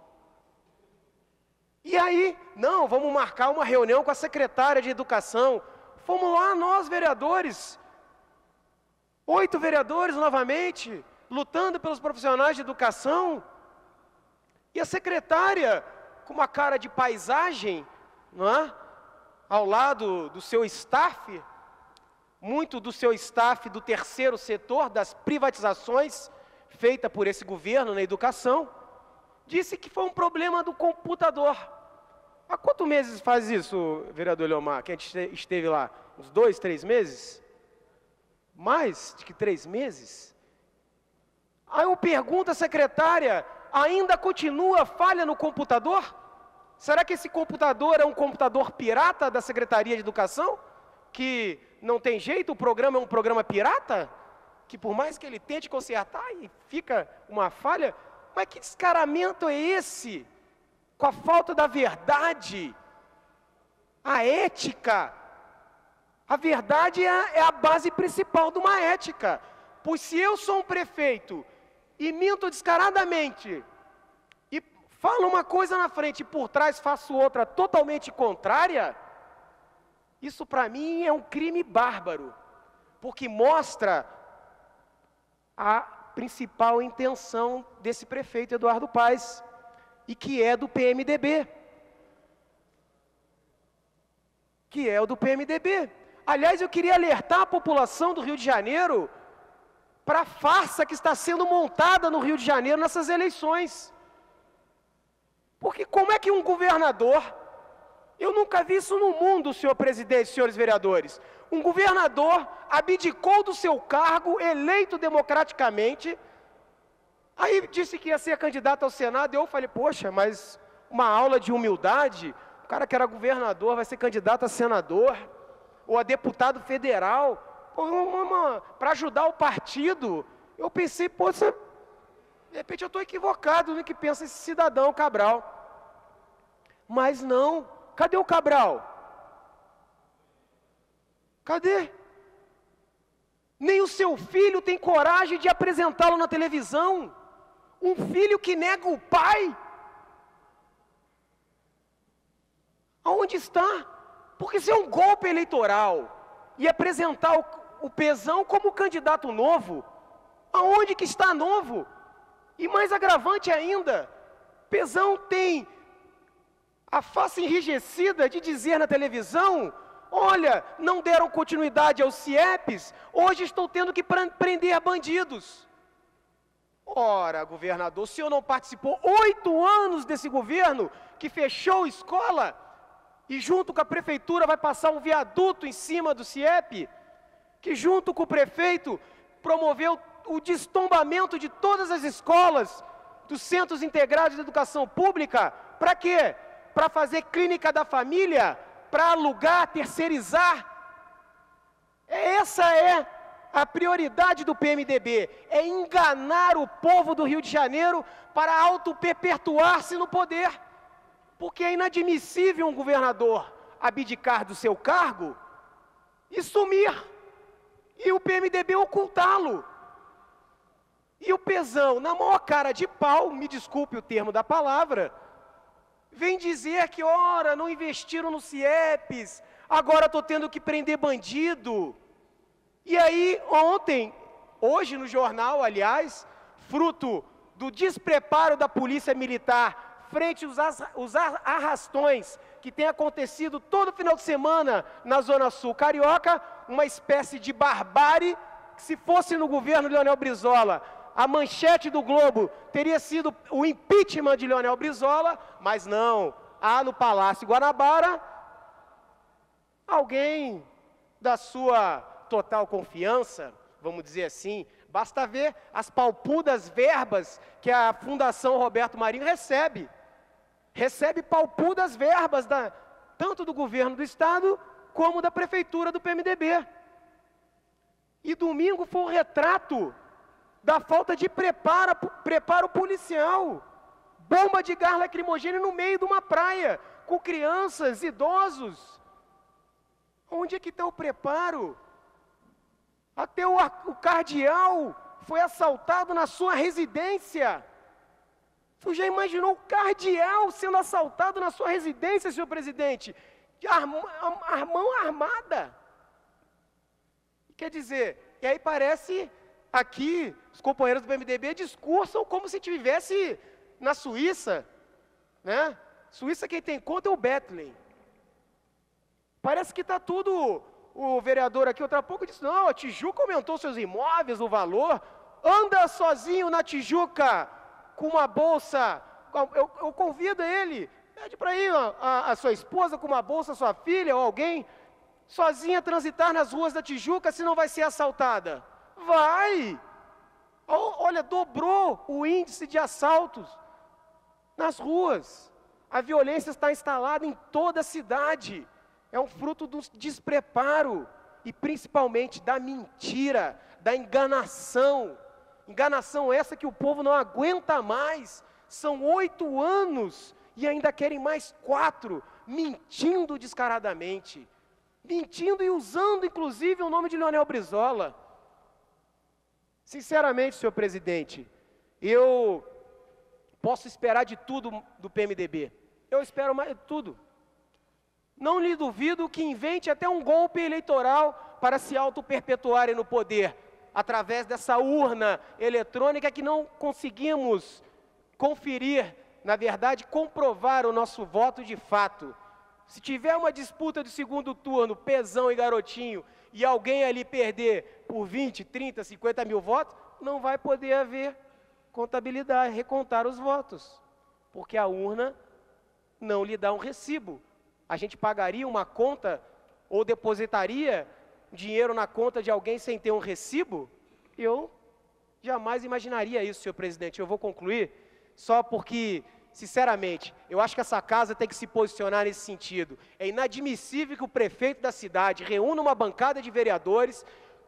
E aí, não, vamos marcar uma reunião com a secretária de Educação. Fomos lá nós, vereadores, 8 vereadores novamente, lutando pelos profissionais de educação. E a secretária, com uma cara de paisagem, não é? Ao lado do seu staff, muito do seu staff do terceiro setor, das privatizações feita por esse governo na educação, disse que foi um problema do computador. Há quantos meses faz isso, vereador Leomar, que a gente esteve lá? Uns 2, 3 meses? Mais de que 3 meses? Aí eu pergunto à secretária, ainda continua falha no computador? Será que esse computador é um computador pirata da Secretaria de Educação? Que não tem jeito, o programa é um programa pirata? Que por mais que ele tente consertar e fica uma falha, mas que descaramento é esse? Com a falta da verdade, a ética, A verdade é a base principal de uma ética. Pois se eu sou um prefeito e minto descaradamente, e falo uma coisa na frente e por trás faço outra totalmente contrária, isso para mim é um crime bárbaro, porque mostra a principal intenção desse prefeito Eduardo Paes, e que é do PMDB. Que é o do PMDB. Aliás, eu queria alertar a população do Rio de Janeiro para a farsa que está sendo montada no Rio de Janeiro nessas eleições. Porque como é que um governador, eu nunca vi isso no mundo, senhor presidente, senhores vereadores, um governador abdicou do seu cargo, eleito democraticamente, aí disse que ia ser candidato ao Senado, e eu falei, poxa, mas uma aula de humildade, o cara que era governador vai ser candidato a senador, ou a deputado federal, para ajudar o partido. Eu pensei, poxa, de repente eu estou equivocado no que pensa esse cidadão Cabral. Mas não, cadê o Cabral? Cadê? Nem o seu filho tem coragem de apresentá-lo na televisão. Um filho que nega o pai. Aonde está? Porque se é um golpe eleitoral e apresentar o Pezão como candidato novo, aonde que está novo? E mais agravante ainda, Pezão tem a face enrijecida de dizer na televisão, olha, não deram continuidade aos CIEPs, hoje estou tendo que prender bandidos. Ora, governador, o senhor não participou 8 anos desse governo que fechou escola e junto com a prefeitura vai passar um viaduto em cima do CIEP, que junto com o prefeito promoveu o destombamento de todas as escolas dos centros integrados de educação pública. Para quê? Para fazer clínica da família, para alugar, terceirizar. Essa é a prioridade do PMDB, é enganar o povo do Rio de Janeiro para auto-perpetuar-se no poder. Porque é inadmissível um governador abdicar do seu cargo e sumir, e o PMDB ocultá-lo. E o Pezão, na maior cara de pau, me desculpe o termo da palavra, vem dizer que, ora, não investiram no CIEPs, agora estou tendo que prender bandido. E aí, ontem, hoje no jornal, aliás, fruto do despreparo da polícia militar frente aos arrastões que tem acontecido todo final de semana na Zona Sul Carioca, uma espécie de barbárie, que se fosse no governo Leonel Brizola, a manchete do Globo teria sido o impeachment de Leonel Brizola, mas não, há no Palácio Guanabara alguém da sua total confiança, vamos dizer assim, basta ver as palpudas verbas que a Fundação Roberto Marinho recebe palpudas verbas tanto do governo do estado como da prefeitura do PMDB. E domingo foi o retrato da falta de preparo policial. Bomba de gás lacrimogêneo no meio de uma praia, com crianças, idosos. Onde é que está o preparo? Até o cardeal foi assaltado na sua residência. Você já imaginou o cardeal sendo assaltado na sua residência, senhor presidente? De mão armada. Quer dizer, e aí parece aqui, os companheiros do PMDB discursam como se estivesse na Suíça, né? Suíça quem tem conta é o Bethlehem. Parece que está tudo, o vereador aqui outra pouco disse, não, a Tijuca aumentou seus imóveis, o valor, anda sozinho na Tijuca, com uma bolsa, eu convido ele, pede para ir a sua esposa com uma bolsa, sua filha ou alguém, sozinha transitar nas ruas da Tijuca, se não vai ser assaltada. Vai! Olha, dobrou o índice de assaltos nas ruas. A violência está instalada em toda a cidade. É um fruto do despreparo e principalmente da mentira, da enganação. Enganação essa que o povo não aguenta mais. São 8 anos e ainda querem mais 4, mentindo descaradamente. mentindo e usando, inclusive, o nome de Leonel Brizola. Sinceramente, senhor presidente, eu posso esperar de tudo do PMDB. Eu espero mais de tudo. Não lhe duvido que invente até um golpe eleitoral para se auto-perpetuarem no poder, através dessa urna eletrônica que não conseguimos conferir, na verdade, comprovar o nosso voto de fato. Se tiver uma disputa de segundo turno, Pezão e Garotinho, e alguém ali perder por 20, 30, 50 mil votos, não vai poder haver contabilidade, recontar os votos, porque a urna não lhe dá um recibo. A gente pagaria uma conta ou depositaria dinheiro na conta de alguém sem ter um recibo? Eu jamais imaginaria isso, senhor presidente. Eu vou concluir só porque, sinceramente, eu acho que essa casa tem que se posicionar nesse sentido. É inadmissível que o prefeito da cidade reúna uma bancada de vereadores,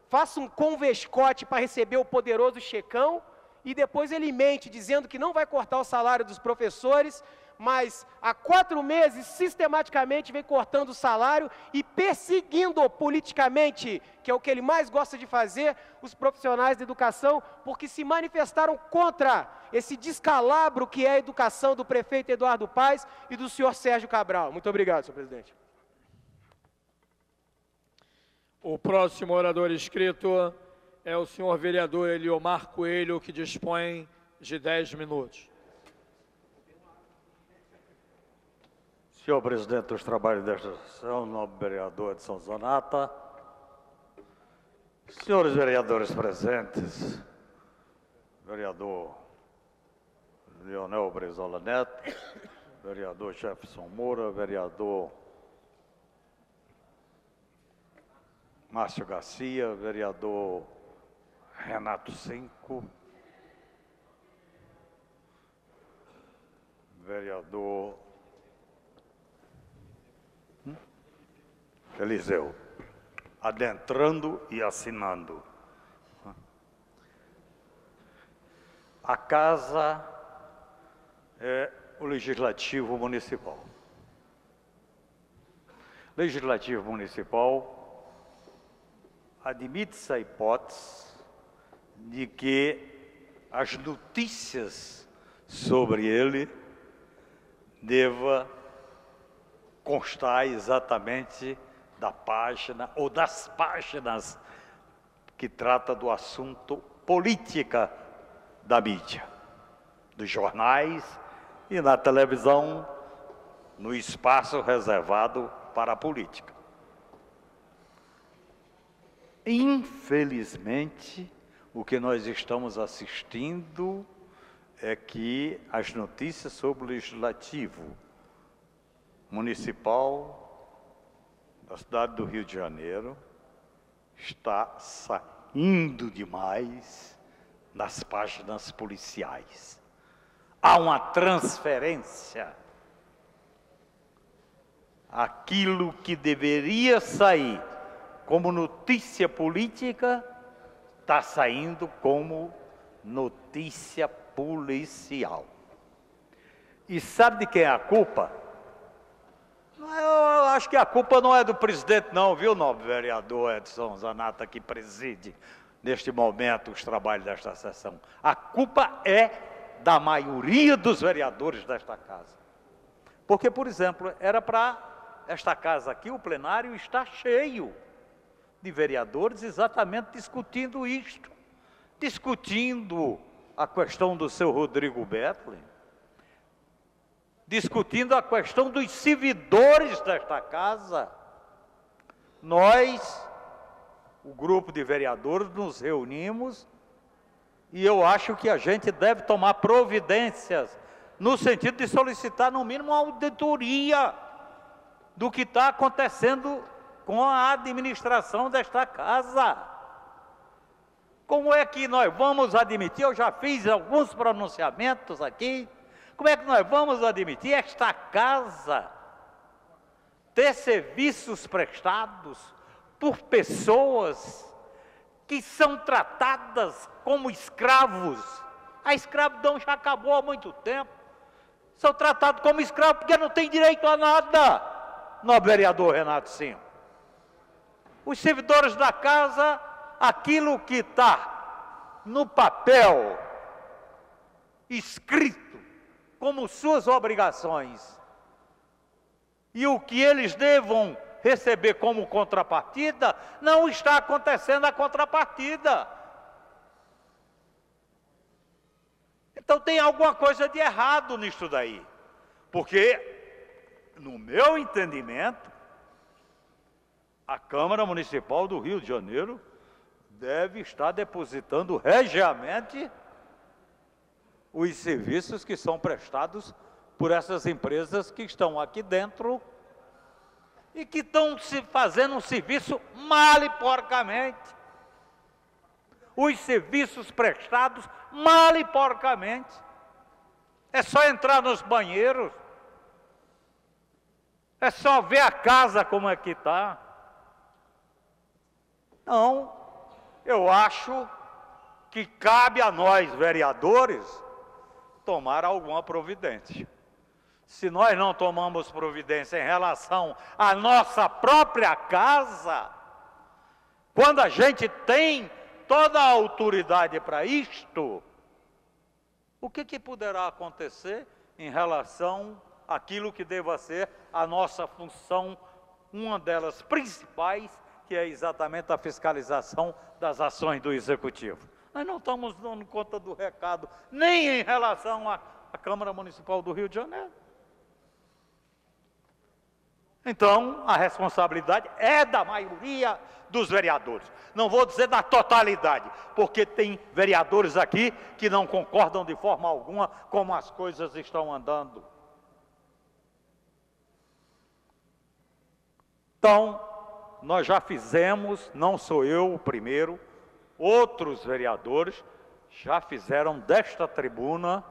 faça um convescote para receber o poderoso checão e depois ele mente dizendo que não vai cortar o salário dos professores, mas há 4 meses sistematicamente vem cortando o salário e perseguindo politicamente, que é o que ele mais gosta de fazer, os profissionais da educação, porque se manifestaram contra esse descalabro que é a educação do prefeito Eduardo Paes e do senhor Sérgio Cabral. Muito obrigado, senhor presidente. O próximo orador inscrito é o senhor vereador Eliomar Coelho, que dispõe de 10 minutos. Senhor presidente dos trabalhos desta sessão, nobre vereador Edson Zanata, senhores vereadores presentes, vereador Leonel Brizola Neto, vereador Jefferson Moura, vereador Márcio Garcia, vereador Renato Cinco, vereador Eliseu, adentrando e assinando. A casa é o Legislativo Municipal. Legislativo Municipal admite-se a hipótese de que as notícias sobre ele deva constar exatamente da página ou das páginas que trata do assunto política da mídia, dos jornais e na televisão, no espaço reservado para a política. Infelizmente, o que nós estamos assistindo é que as notícias sobre o Legislativo Municipal da cidade do Rio de Janeiro está saindo demais nas páginas policiais. Há uma transferência. Aquilo que deveria sair como notícia política está saindo como notícia policial. E sabe de quem é a culpa? Eu acho que a culpa não é do presidente não, viu, nobre vereador Edson Zanata, que preside neste momento os trabalhos desta sessão. A culpa é da maioria dos vereadores desta casa. Porque, por exemplo, era para esta casa aqui, o plenário está cheio de vereadores exatamente discutindo isto, discutindo a questão do seu Rodrigo Bethlen, discutindo a questão dos servidores desta casa. Nós, o grupo de vereadores, nos reunimos e eu acho que a gente deve tomar providências no sentido de solicitar, no mínimo, uma auditoria do que está acontecendo com a administração desta casa. Como é que nós vamos admitir? Eu já fiz alguns pronunciamentos aqui. Como é que nós vamos admitir esta casa ter serviços prestados por pessoas que são tratadas como escravos? A escravidão já acabou há muito tempo. São tratados como escravos porque não têm direito a nada, nobre vereador Renato Cinco. Os servidores da casa, aquilo que está no papel, escrito, como suas obrigações, e o que eles devam receber como contrapartida, não está acontecendo a contrapartida. Então tem alguma coisa de errado nisso daí. Porque, no meu entendimento, a Câmara Municipal do Rio de Janeiro deve estar depositando regiamente os serviços que são prestados por essas empresas que estão aqui dentro e que estão se fazendo um serviço mal e porcamente. Os serviços prestados mal e porcamente. É só entrar nos banheiros. É só ver a casa como é que está. Não, eu acho que cabe a nós, vereadores, tomar alguma providência. Se nós não tomamos providência em relação à nossa própria casa, quando a gente tem toda a autoridade para isto, o que poderá acontecer em relação àquilo que deva ser a nossa função, uma delas principais, que é exatamente a fiscalização das ações do Executivo? Nós não estamos dando conta do recado, nem em relação à Câmara Municipal do Rio de Janeiro. Então, a responsabilidade é da maioria dos vereadores. Não vou dizer da totalidade, porque tem vereadores aqui que não concordam de forma alguma como as coisas estão andando. Então, nós já fizemos, não sou eu o primeiro, outros vereadores já fizeram desta tribuna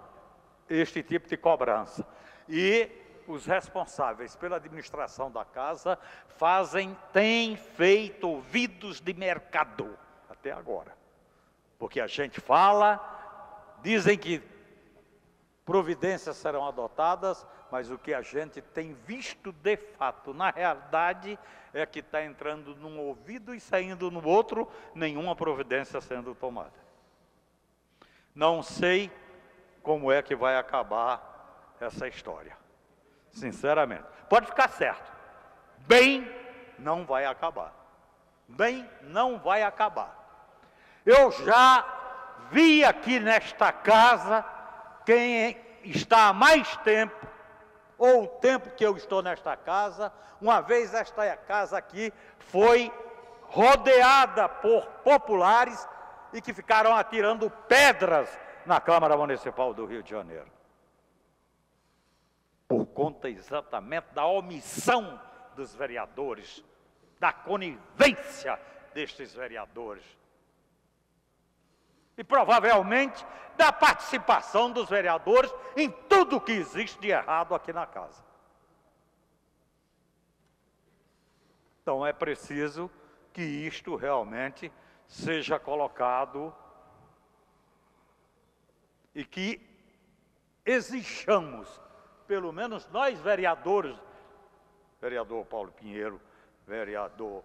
este tipo de cobrança. E os responsáveis pela administração da casa têm feito ouvidos de mercador até agora. Porque a gente fala, dizem que providências serão adotadas, mas o que a gente tem visto de fato, na realidade, é que está entrando num ouvido e saindo no outro, nenhuma providência sendo tomada. Não sei como é que vai acabar essa história. Sinceramente, pode ficar certo, bem não vai acabar, bem não vai acabar. Eu já vi aqui nesta casa, quem está há mais tempo, ou o tempo que eu estou nesta casa, uma vez esta casa aqui foi rodeada por populares e que ficaram atirando pedras na Câmara Municipal do Rio de Janeiro. Por conta exatamente da omissão dos vereadores, da conivência destes vereadores. E provavelmente da participação dos vereadores em tudo que existe de errado aqui na casa. Então é preciso que isto realmente seja colocado e que exijamos, pelo menos nós vereadores, vereador Paulo Pinheiro, vereador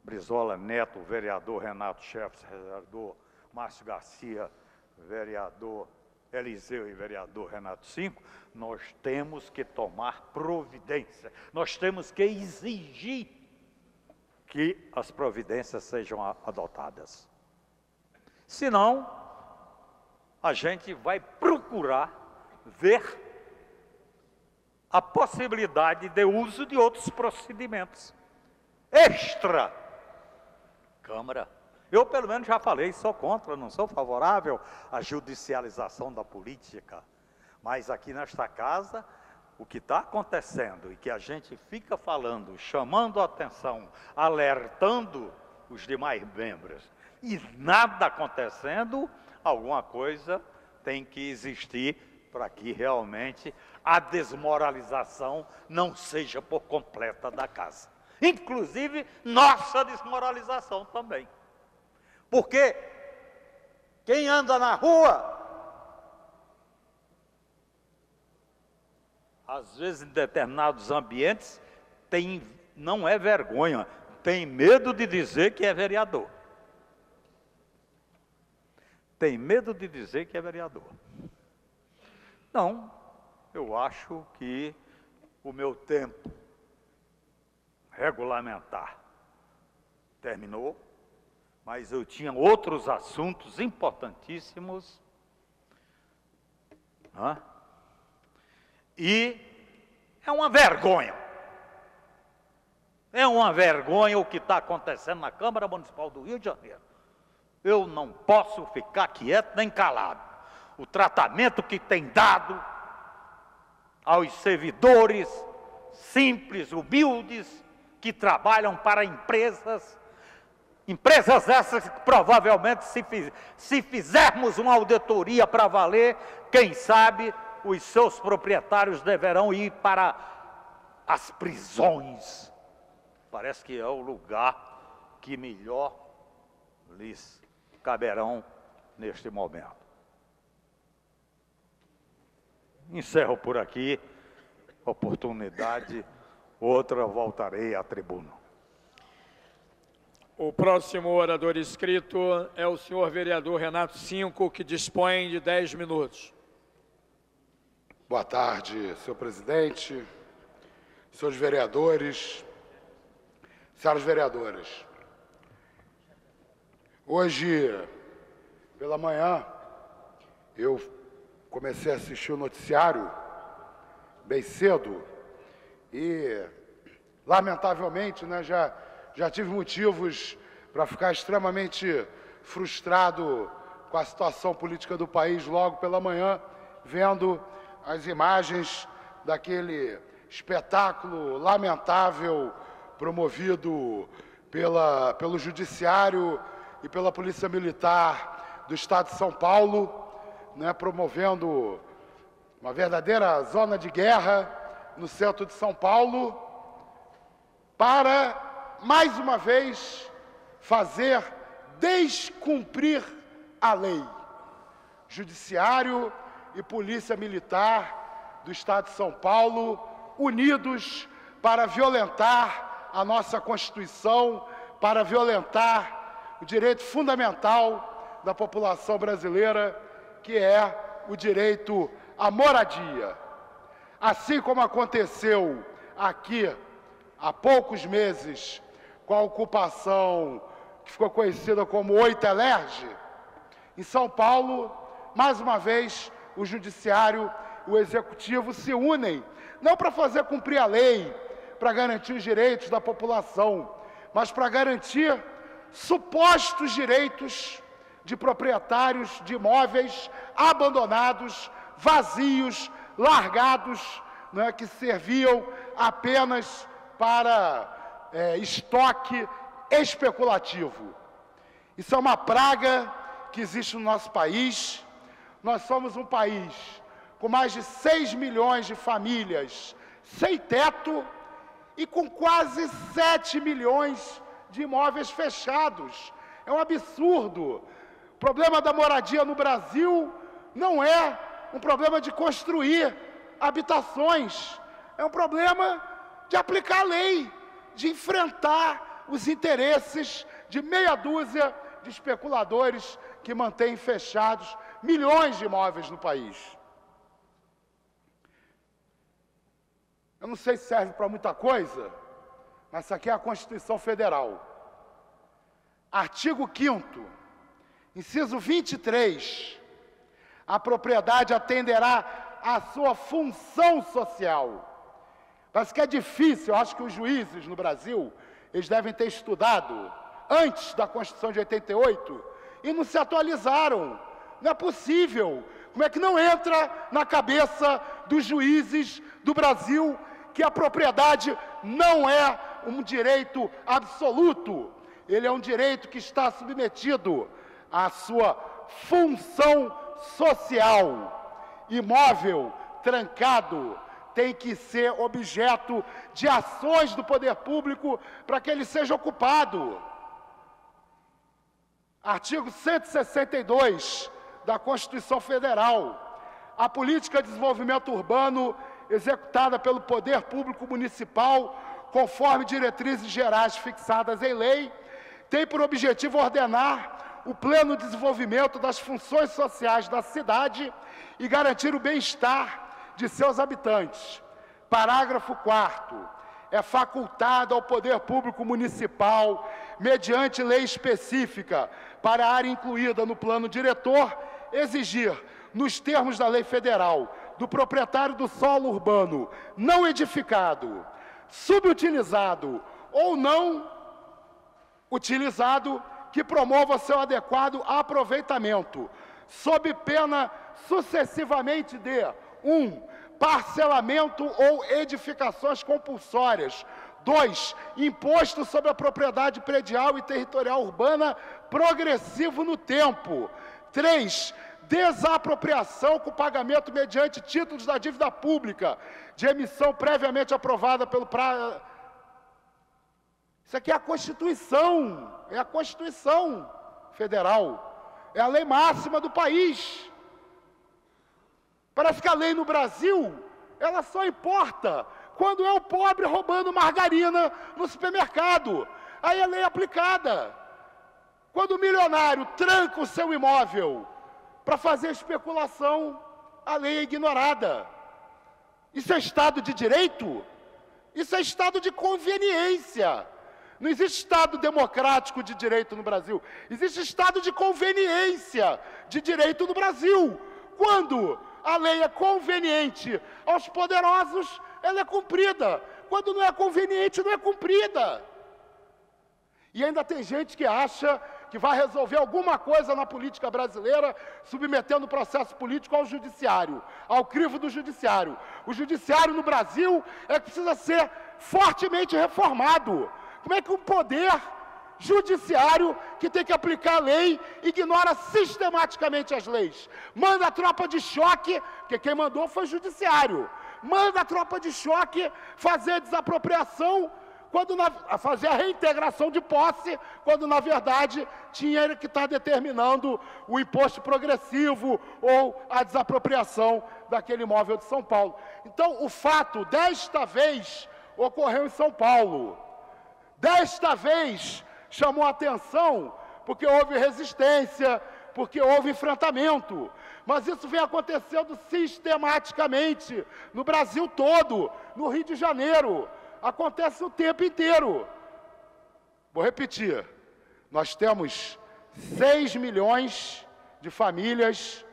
Brizola Neto, vereador Renato Chefes, vereador Márcio Garcia, vereador Eliseu e vereador Renato Cinco, nós temos que tomar providência, nós temos que exigir que as providências sejam adotadas. Senão, a gente vai procurar ver a possibilidade de uso de outros procedimentos extra Câmara. Eu, pelo menos, já falei, sou contra, não sou favorável à judicialização da política. Mas aqui nesta casa, o que está acontecendo e que a gente fica falando, chamando a atenção, alertando os demais membros, e nada acontecendo, alguma coisa tem que existir para que realmente a desmoralização não seja por completa da casa. Inclusive, nossa desmoralização também. Porque quem anda na rua, às vezes em determinados ambientes, não é vergonha, tem medo de dizer que é vereador. Tem medo de dizer que é vereador. Não, eu acho que o meu tempo regulamentar terminou, mas eu tinha outros assuntos importantíssimos. E é uma vergonha. É uma vergonha o que está acontecendo na Câmara Municipal do Rio de Janeiro. Eu não posso ficar quieto nem calado. O tratamento que tem dado aos servidores simples, humildes, que trabalham para empresas essas que provavelmente, se fizermos uma auditoria para valer, quem sabe os seus proprietários deverão ir para as prisões. Parece que é o lugar que melhor lhes caberão neste momento. Encerro por aqui. Oportunidade, outra voltarei à tribuna. O próximo orador inscrito é o senhor vereador Renato Cinco, que dispõe de 10 minutos. Boa tarde, senhor presidente, senhores vereadores, senhoras vereadoras. Hoje, pela manhã, eu comecei a assistir o noticiário bem cedo e, lamentavelmente, né, já tive motivos para ficar extremamente frustrado com a situação política do país logo pela manhã, vendo as imagens daquele espetáculo lamentável promovido pelo Judiciário e pela Polícia Militar do Estado de São Paulo, né, promovendo uma verdadeira zona de guerra no centro de São Paulo, para, mais uma vez, fazer descumprir a lei. Judiciário e Polícia Militar do Estado de São Paulo, unidos para violentar a nossa Constituição, para violentar o direito fundamental da população brasileira, que é o direito à moradia. Assim como aconteceu aqui há poucos meses com a ocupação que ficou conhecida como 8 Elerge, em São Paulo, mais uma vez, o Judiciário e o Executivo se unem, não para fazer cumprir a lei, para garantir os direitos da população, mas para garantir supostos direitos de proprietários de imóveis abandonados, vazios, largados, né, que serviam apenas para estoque especulativo. Isso é uma praga que existe no nosso país. Nós somos um país com mais de 6 milhões de famílias sem teto e com quase 7 milhões de imóveis fechados. É um absurdo. O problema da moradia no Brasil não é um problema de construir habitações, é um problema de aplicar a lei, de enfrentar os interesses de meia dúzia de especuladores que mantêm fechados milhões de imóveis no país. Eu não sei se serve para muita coisa, mas isso aqui é a Constituição Federal. Artigo 5º, inciso 23, a propriedade atenderá à sua função social. Parece que é difícil, eu acho que os juízes no Brasil, eles devem ter estudado antes da Constituição de 88 e não se atualizaram. Não é possível. Como é que não entra na cabeça dos juízes do Brasil que a propriedade não é um direito absoluto? Ele é um direito que está submetido à sua função social. Imóvel trancado tem que ser objeto de ações do poder público para que ele seja ocupado. Artigo 162 da Constituição Federal. A política de desenvolvimento urbano executada pelo poder público municipal conforme diretrizes gerais fixadas em lei, tem por objetivo ordenar o pleno desenvolvimento das funções sociais da cidade e garantir o bem-estar de seus habitantes. Parágrafo 4º. É facultado ao poder público municipal, mediante lei específica para a área incluída no plano diretor, exigir, nos termos da lei federal, do proprietário do solo urbano não edificado, subutilizado ou não utilizado, que promova seu adequado aproveitamento, sob pena sucessivamente de 1. Parcelamento ou edificações compulsórias. 2. Imposto sobre a propriedade predial e territorial urbana progressivo no tempo. 3. Desapropriação com pagamento mediante títulos da dívida pública, de emissão previamente aprovada pelo prazo. Isso aqui é a Constituição, Federal, é a lei máxima do país. Parece que a lei no Brasil, ela só importa quando é o pobre roubando margarina no supermercado. Aí a lei é aplicada. Quando o milionário tranca o seu imóvel para fazer especulação, a lei é ignorada. Isso é Estado de Direito? Isso é Estado de conveniência. Não existe Estado democrático de direito no Brasil. Existe Estado de conveniência de direito no Brasil. Quando a lei é conveniente aos poderosos, ela é cumprida. Quando não é conveniente, não é cumprida. E ainda tem gente que acha que vai resolver alguma coisa na política brasileira submetendo o processo político ao judiciário, ao crivo do judiciário. O judiciário no Brasil é que precisa ser fortemente reformado. Como é que um poder judiciário que tem que aplicar a lei ignora sistematicamente as leis? Manda a tropa de choque, porque quem mandou foi o judiciário. Manda a tropa de choque fazer desapropriação, fazer a reintegração de posse, quando na verdade tinha que estar determinando o imposto progressivo ou a desapropriação daquele imóvel de São Paulo. Então, o fato desta vez ocorreu em São Paulo. Desta vez chamou a atenção porque houve resistência, porque houve enfrentamento. Mas isso vem acontecendo sistematicamente no Brasil todo, no Rio de Janeiro. Acontece o tempo inteiro. Vou repetir. Nós temos 6 milhões de famílias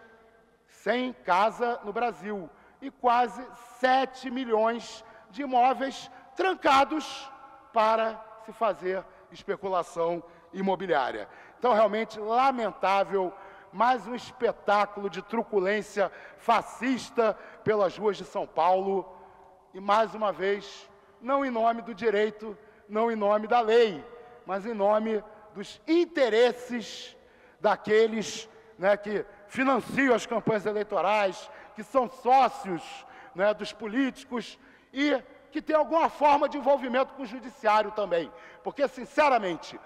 sem casa no Brasil e quase 7 milhões de imóveis trancados para se fazer especulação imobiliária. Então, realmente lamentável, mais um espetáculo de truculência fascista pelas ruas de São Paulo, e mais uma vez, não em nome do direito, não em nome da lei, mas em nome dos interesses daqueles, né, que financiam as campanhas eleitorais, que são sócios, né, dos políticos e que tem alguma forma de envolvimento com o judiciário também. Porque, sinceramente,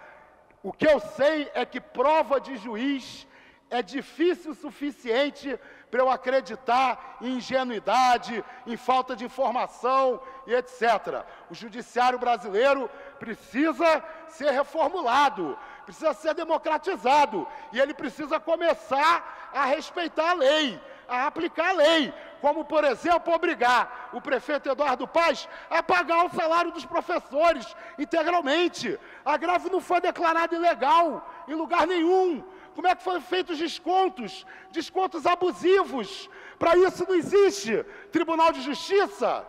o que eu sei é que prova de juiz é difícil o suficiente para eu acreditar em ingenuidade, em falta de informação e etc. O judiciário brasileiro precisa ser reformulado, precisa ser democratizado, e ele precisa começar a respeitar a lei, a aplicar a lei, como, por exemplo, obrigar o prefeito Eduardo Paes a pagar o salário dos professores integralmente. A greve não foi declarada ilegal em lugar nenhum. Como é que foram feitos descontos? Descontos abusivos. Para isso não existe Tribunal de Justiça.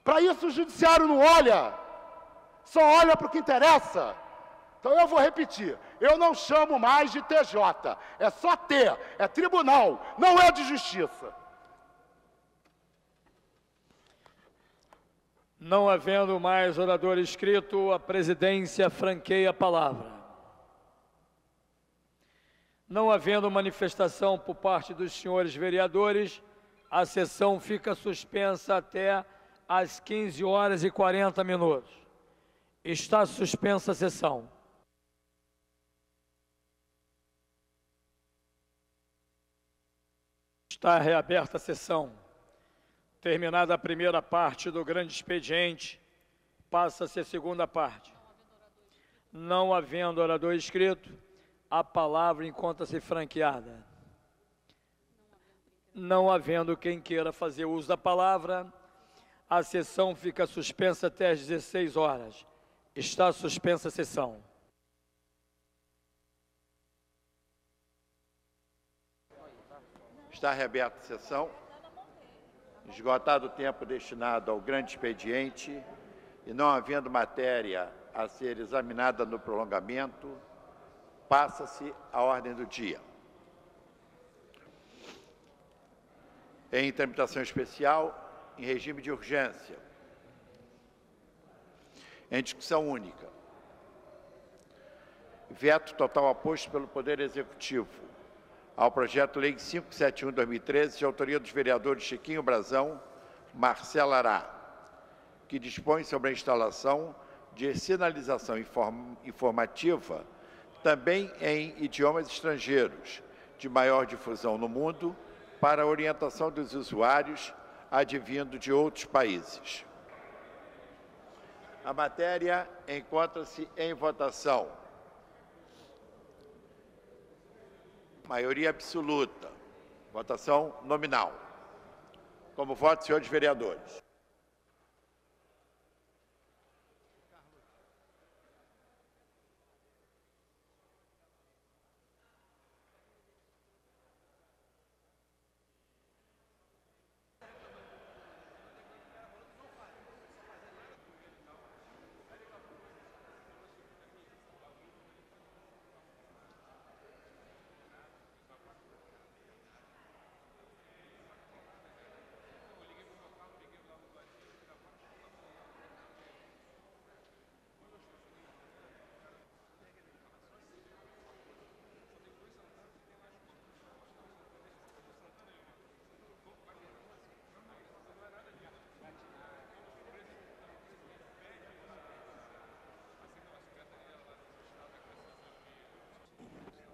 Para isso o judiciário não olha. Só olha para o que interessa. Então eu vou repetir, eu não chamo mais de TJ, é só T, é tribunal, não é de justiça. Não havendo mais orador inscrito, a presidência franqueia a palavra. Não havendo manifestação por parte dos senhores vereadores, a sessão fica suspensa até às 15h40. Está suspensa a sessão. Está reaberta a sessão. Terminada a primeira parte do grande expediente, Passa-se a segunda parte. Não havendo orador inscrito, a palavra encontra-se franqueada. Não havendo quem queira fazer uso da palavra, a sessão fica suspensa até às 16 horas. Está suspensa a sessão. Está reaberta a sessão. Esgotado o tempo destinado ao grande expediente e não havendo matéria a ser examinada no prolongamento, passa-se a ordem do dia. Em tramitação especial, em regime de urgência. Em discussão única. Veto total aposto pelo Poder Executivo ao projeto Lei 571/2013, de autoria dos vereadores Chiquinho Brazão, Marcela Ará, que dispõe sobre a instalação de sinalização informativa também em idiomas estrangeiros, de maior difusão no mundo, para a orientação dos usuários advindo de outros países. A matéria encontra-se em votação. Maioria absoluta. Votação nominal. Como voto, senhores vereadores.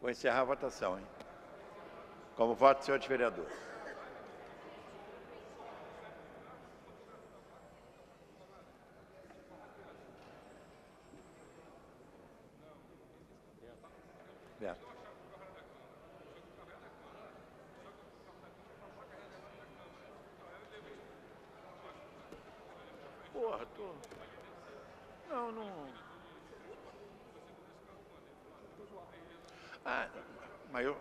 Vou encerrar a votação, hein? Como voto, senhores vereadores. Beto. Porra, tô... Não... Ah, mas eu...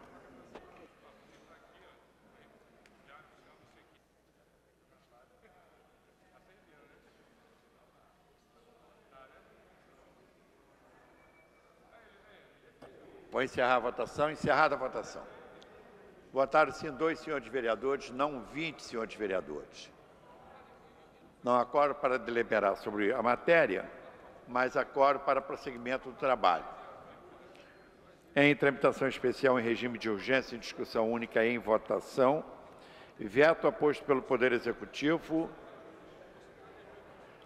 Vou encerrar a votação. Encerrada a votação. Votaram sim 2 senhores vereadores, não 20 senhores vereadores. Não há quórum para deliberar sobre a matéria, mas há quórum para prosseguimento do trabalho. Em tramitação especial em regime de urgência, em discussão única e em votação, veto aposto pelo Poder Executivo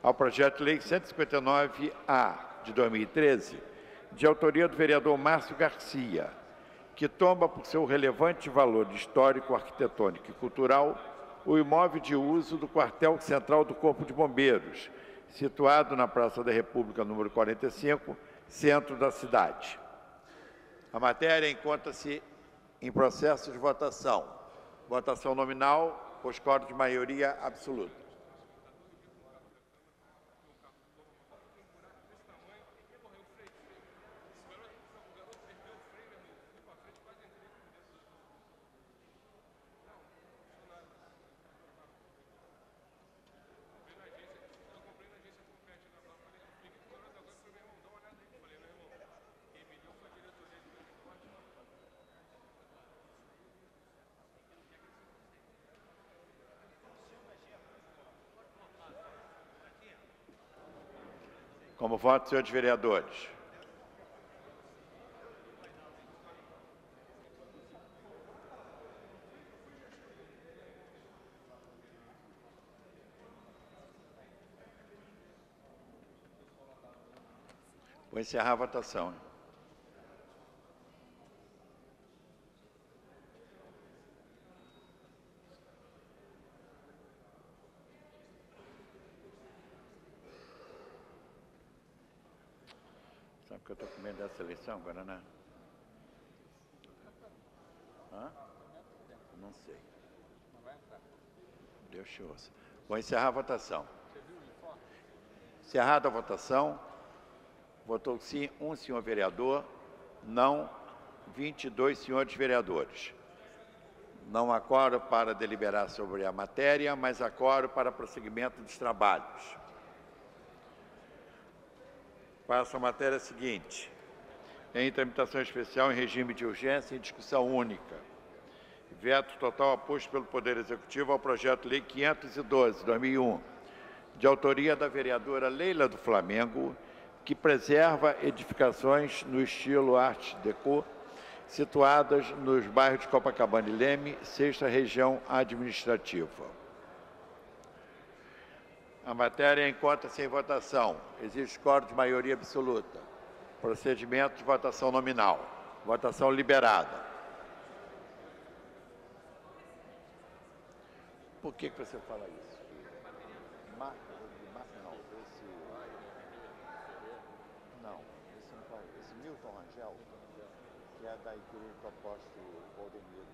ao projeto de lei 159-A de 2013, de autoria do vereador Márcio Garcia, que toma por seu relevante valor histórico, arquitetônico e cultural o imóvel de uso do quartel central do Corpo de Bombeiros, situado na Praça da República, número 45, centro da cidade. A matéria encontra-se em processo de votação. Votação nominal, por quórum de maioria absoluta. Como voto, senhores vereadores. Vou encerrar a votação. Sabe que eu estou com medo dessa eleição agora, né? Hã? Não sei. Deus te ouça. Vou encerrar a votação. Encerrada a votação, votou sim um senhor vereador, não 22 senhores vereadores. Não há quórum para deliberar sobre a matéria, mas há quórum para prosseguimento dos trabalhos. Passa a matéria seguinte. Em tramitação especial em regime de urgência e discussão única. Veto total oposto pelo Poder Executivo ao projeto Lei 512/2001, de autoria da vereadora Leila do Flamengo, que preserva edificações no estilo Art Deco, situadas nos bairros de Copacabana e Leme, 6ª região administrativa. A matéria encontra-se em votação. Existe quórum de maioria absoluta. Procedimento de votação nominal. Votação liberada. Por que você fala isso? Marca não. Esse não fala. Esse Milton Rangel, que é da igreja do apóstolo Valdemiro.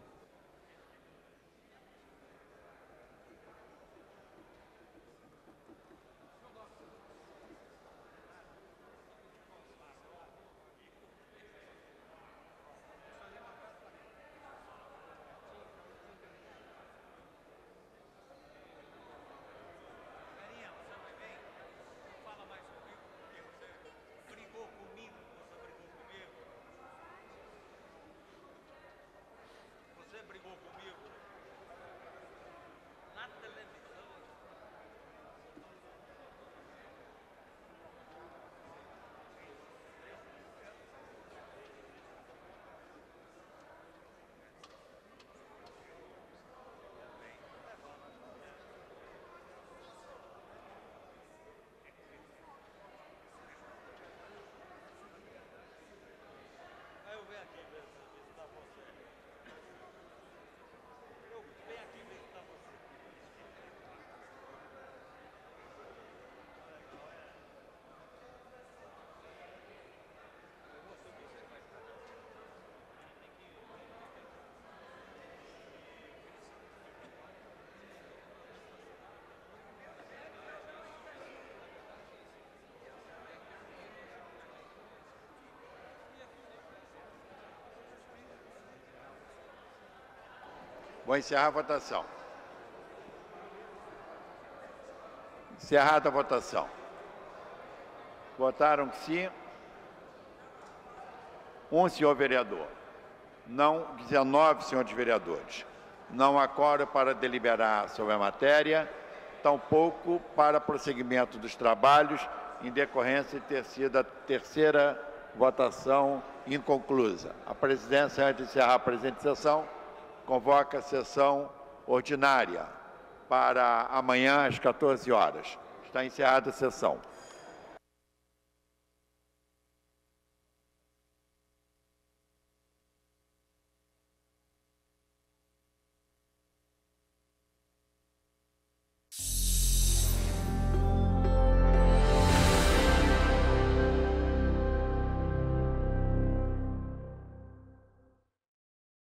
Vou encerrar a votação. Encerrada a votação. Votaram sim um senhor vereador, não 19 senhores vereadores. Não há quórum para deliberar sobre a matéria, tampouco para prosseguimento dos trabalhos, em decorrência de ter sido a terceira votação inconclusa. A presidência, antes de encerrar a presente sessão, convoca a sessão ordinária para amanhã às 14 horas. Está encerrada a sessão.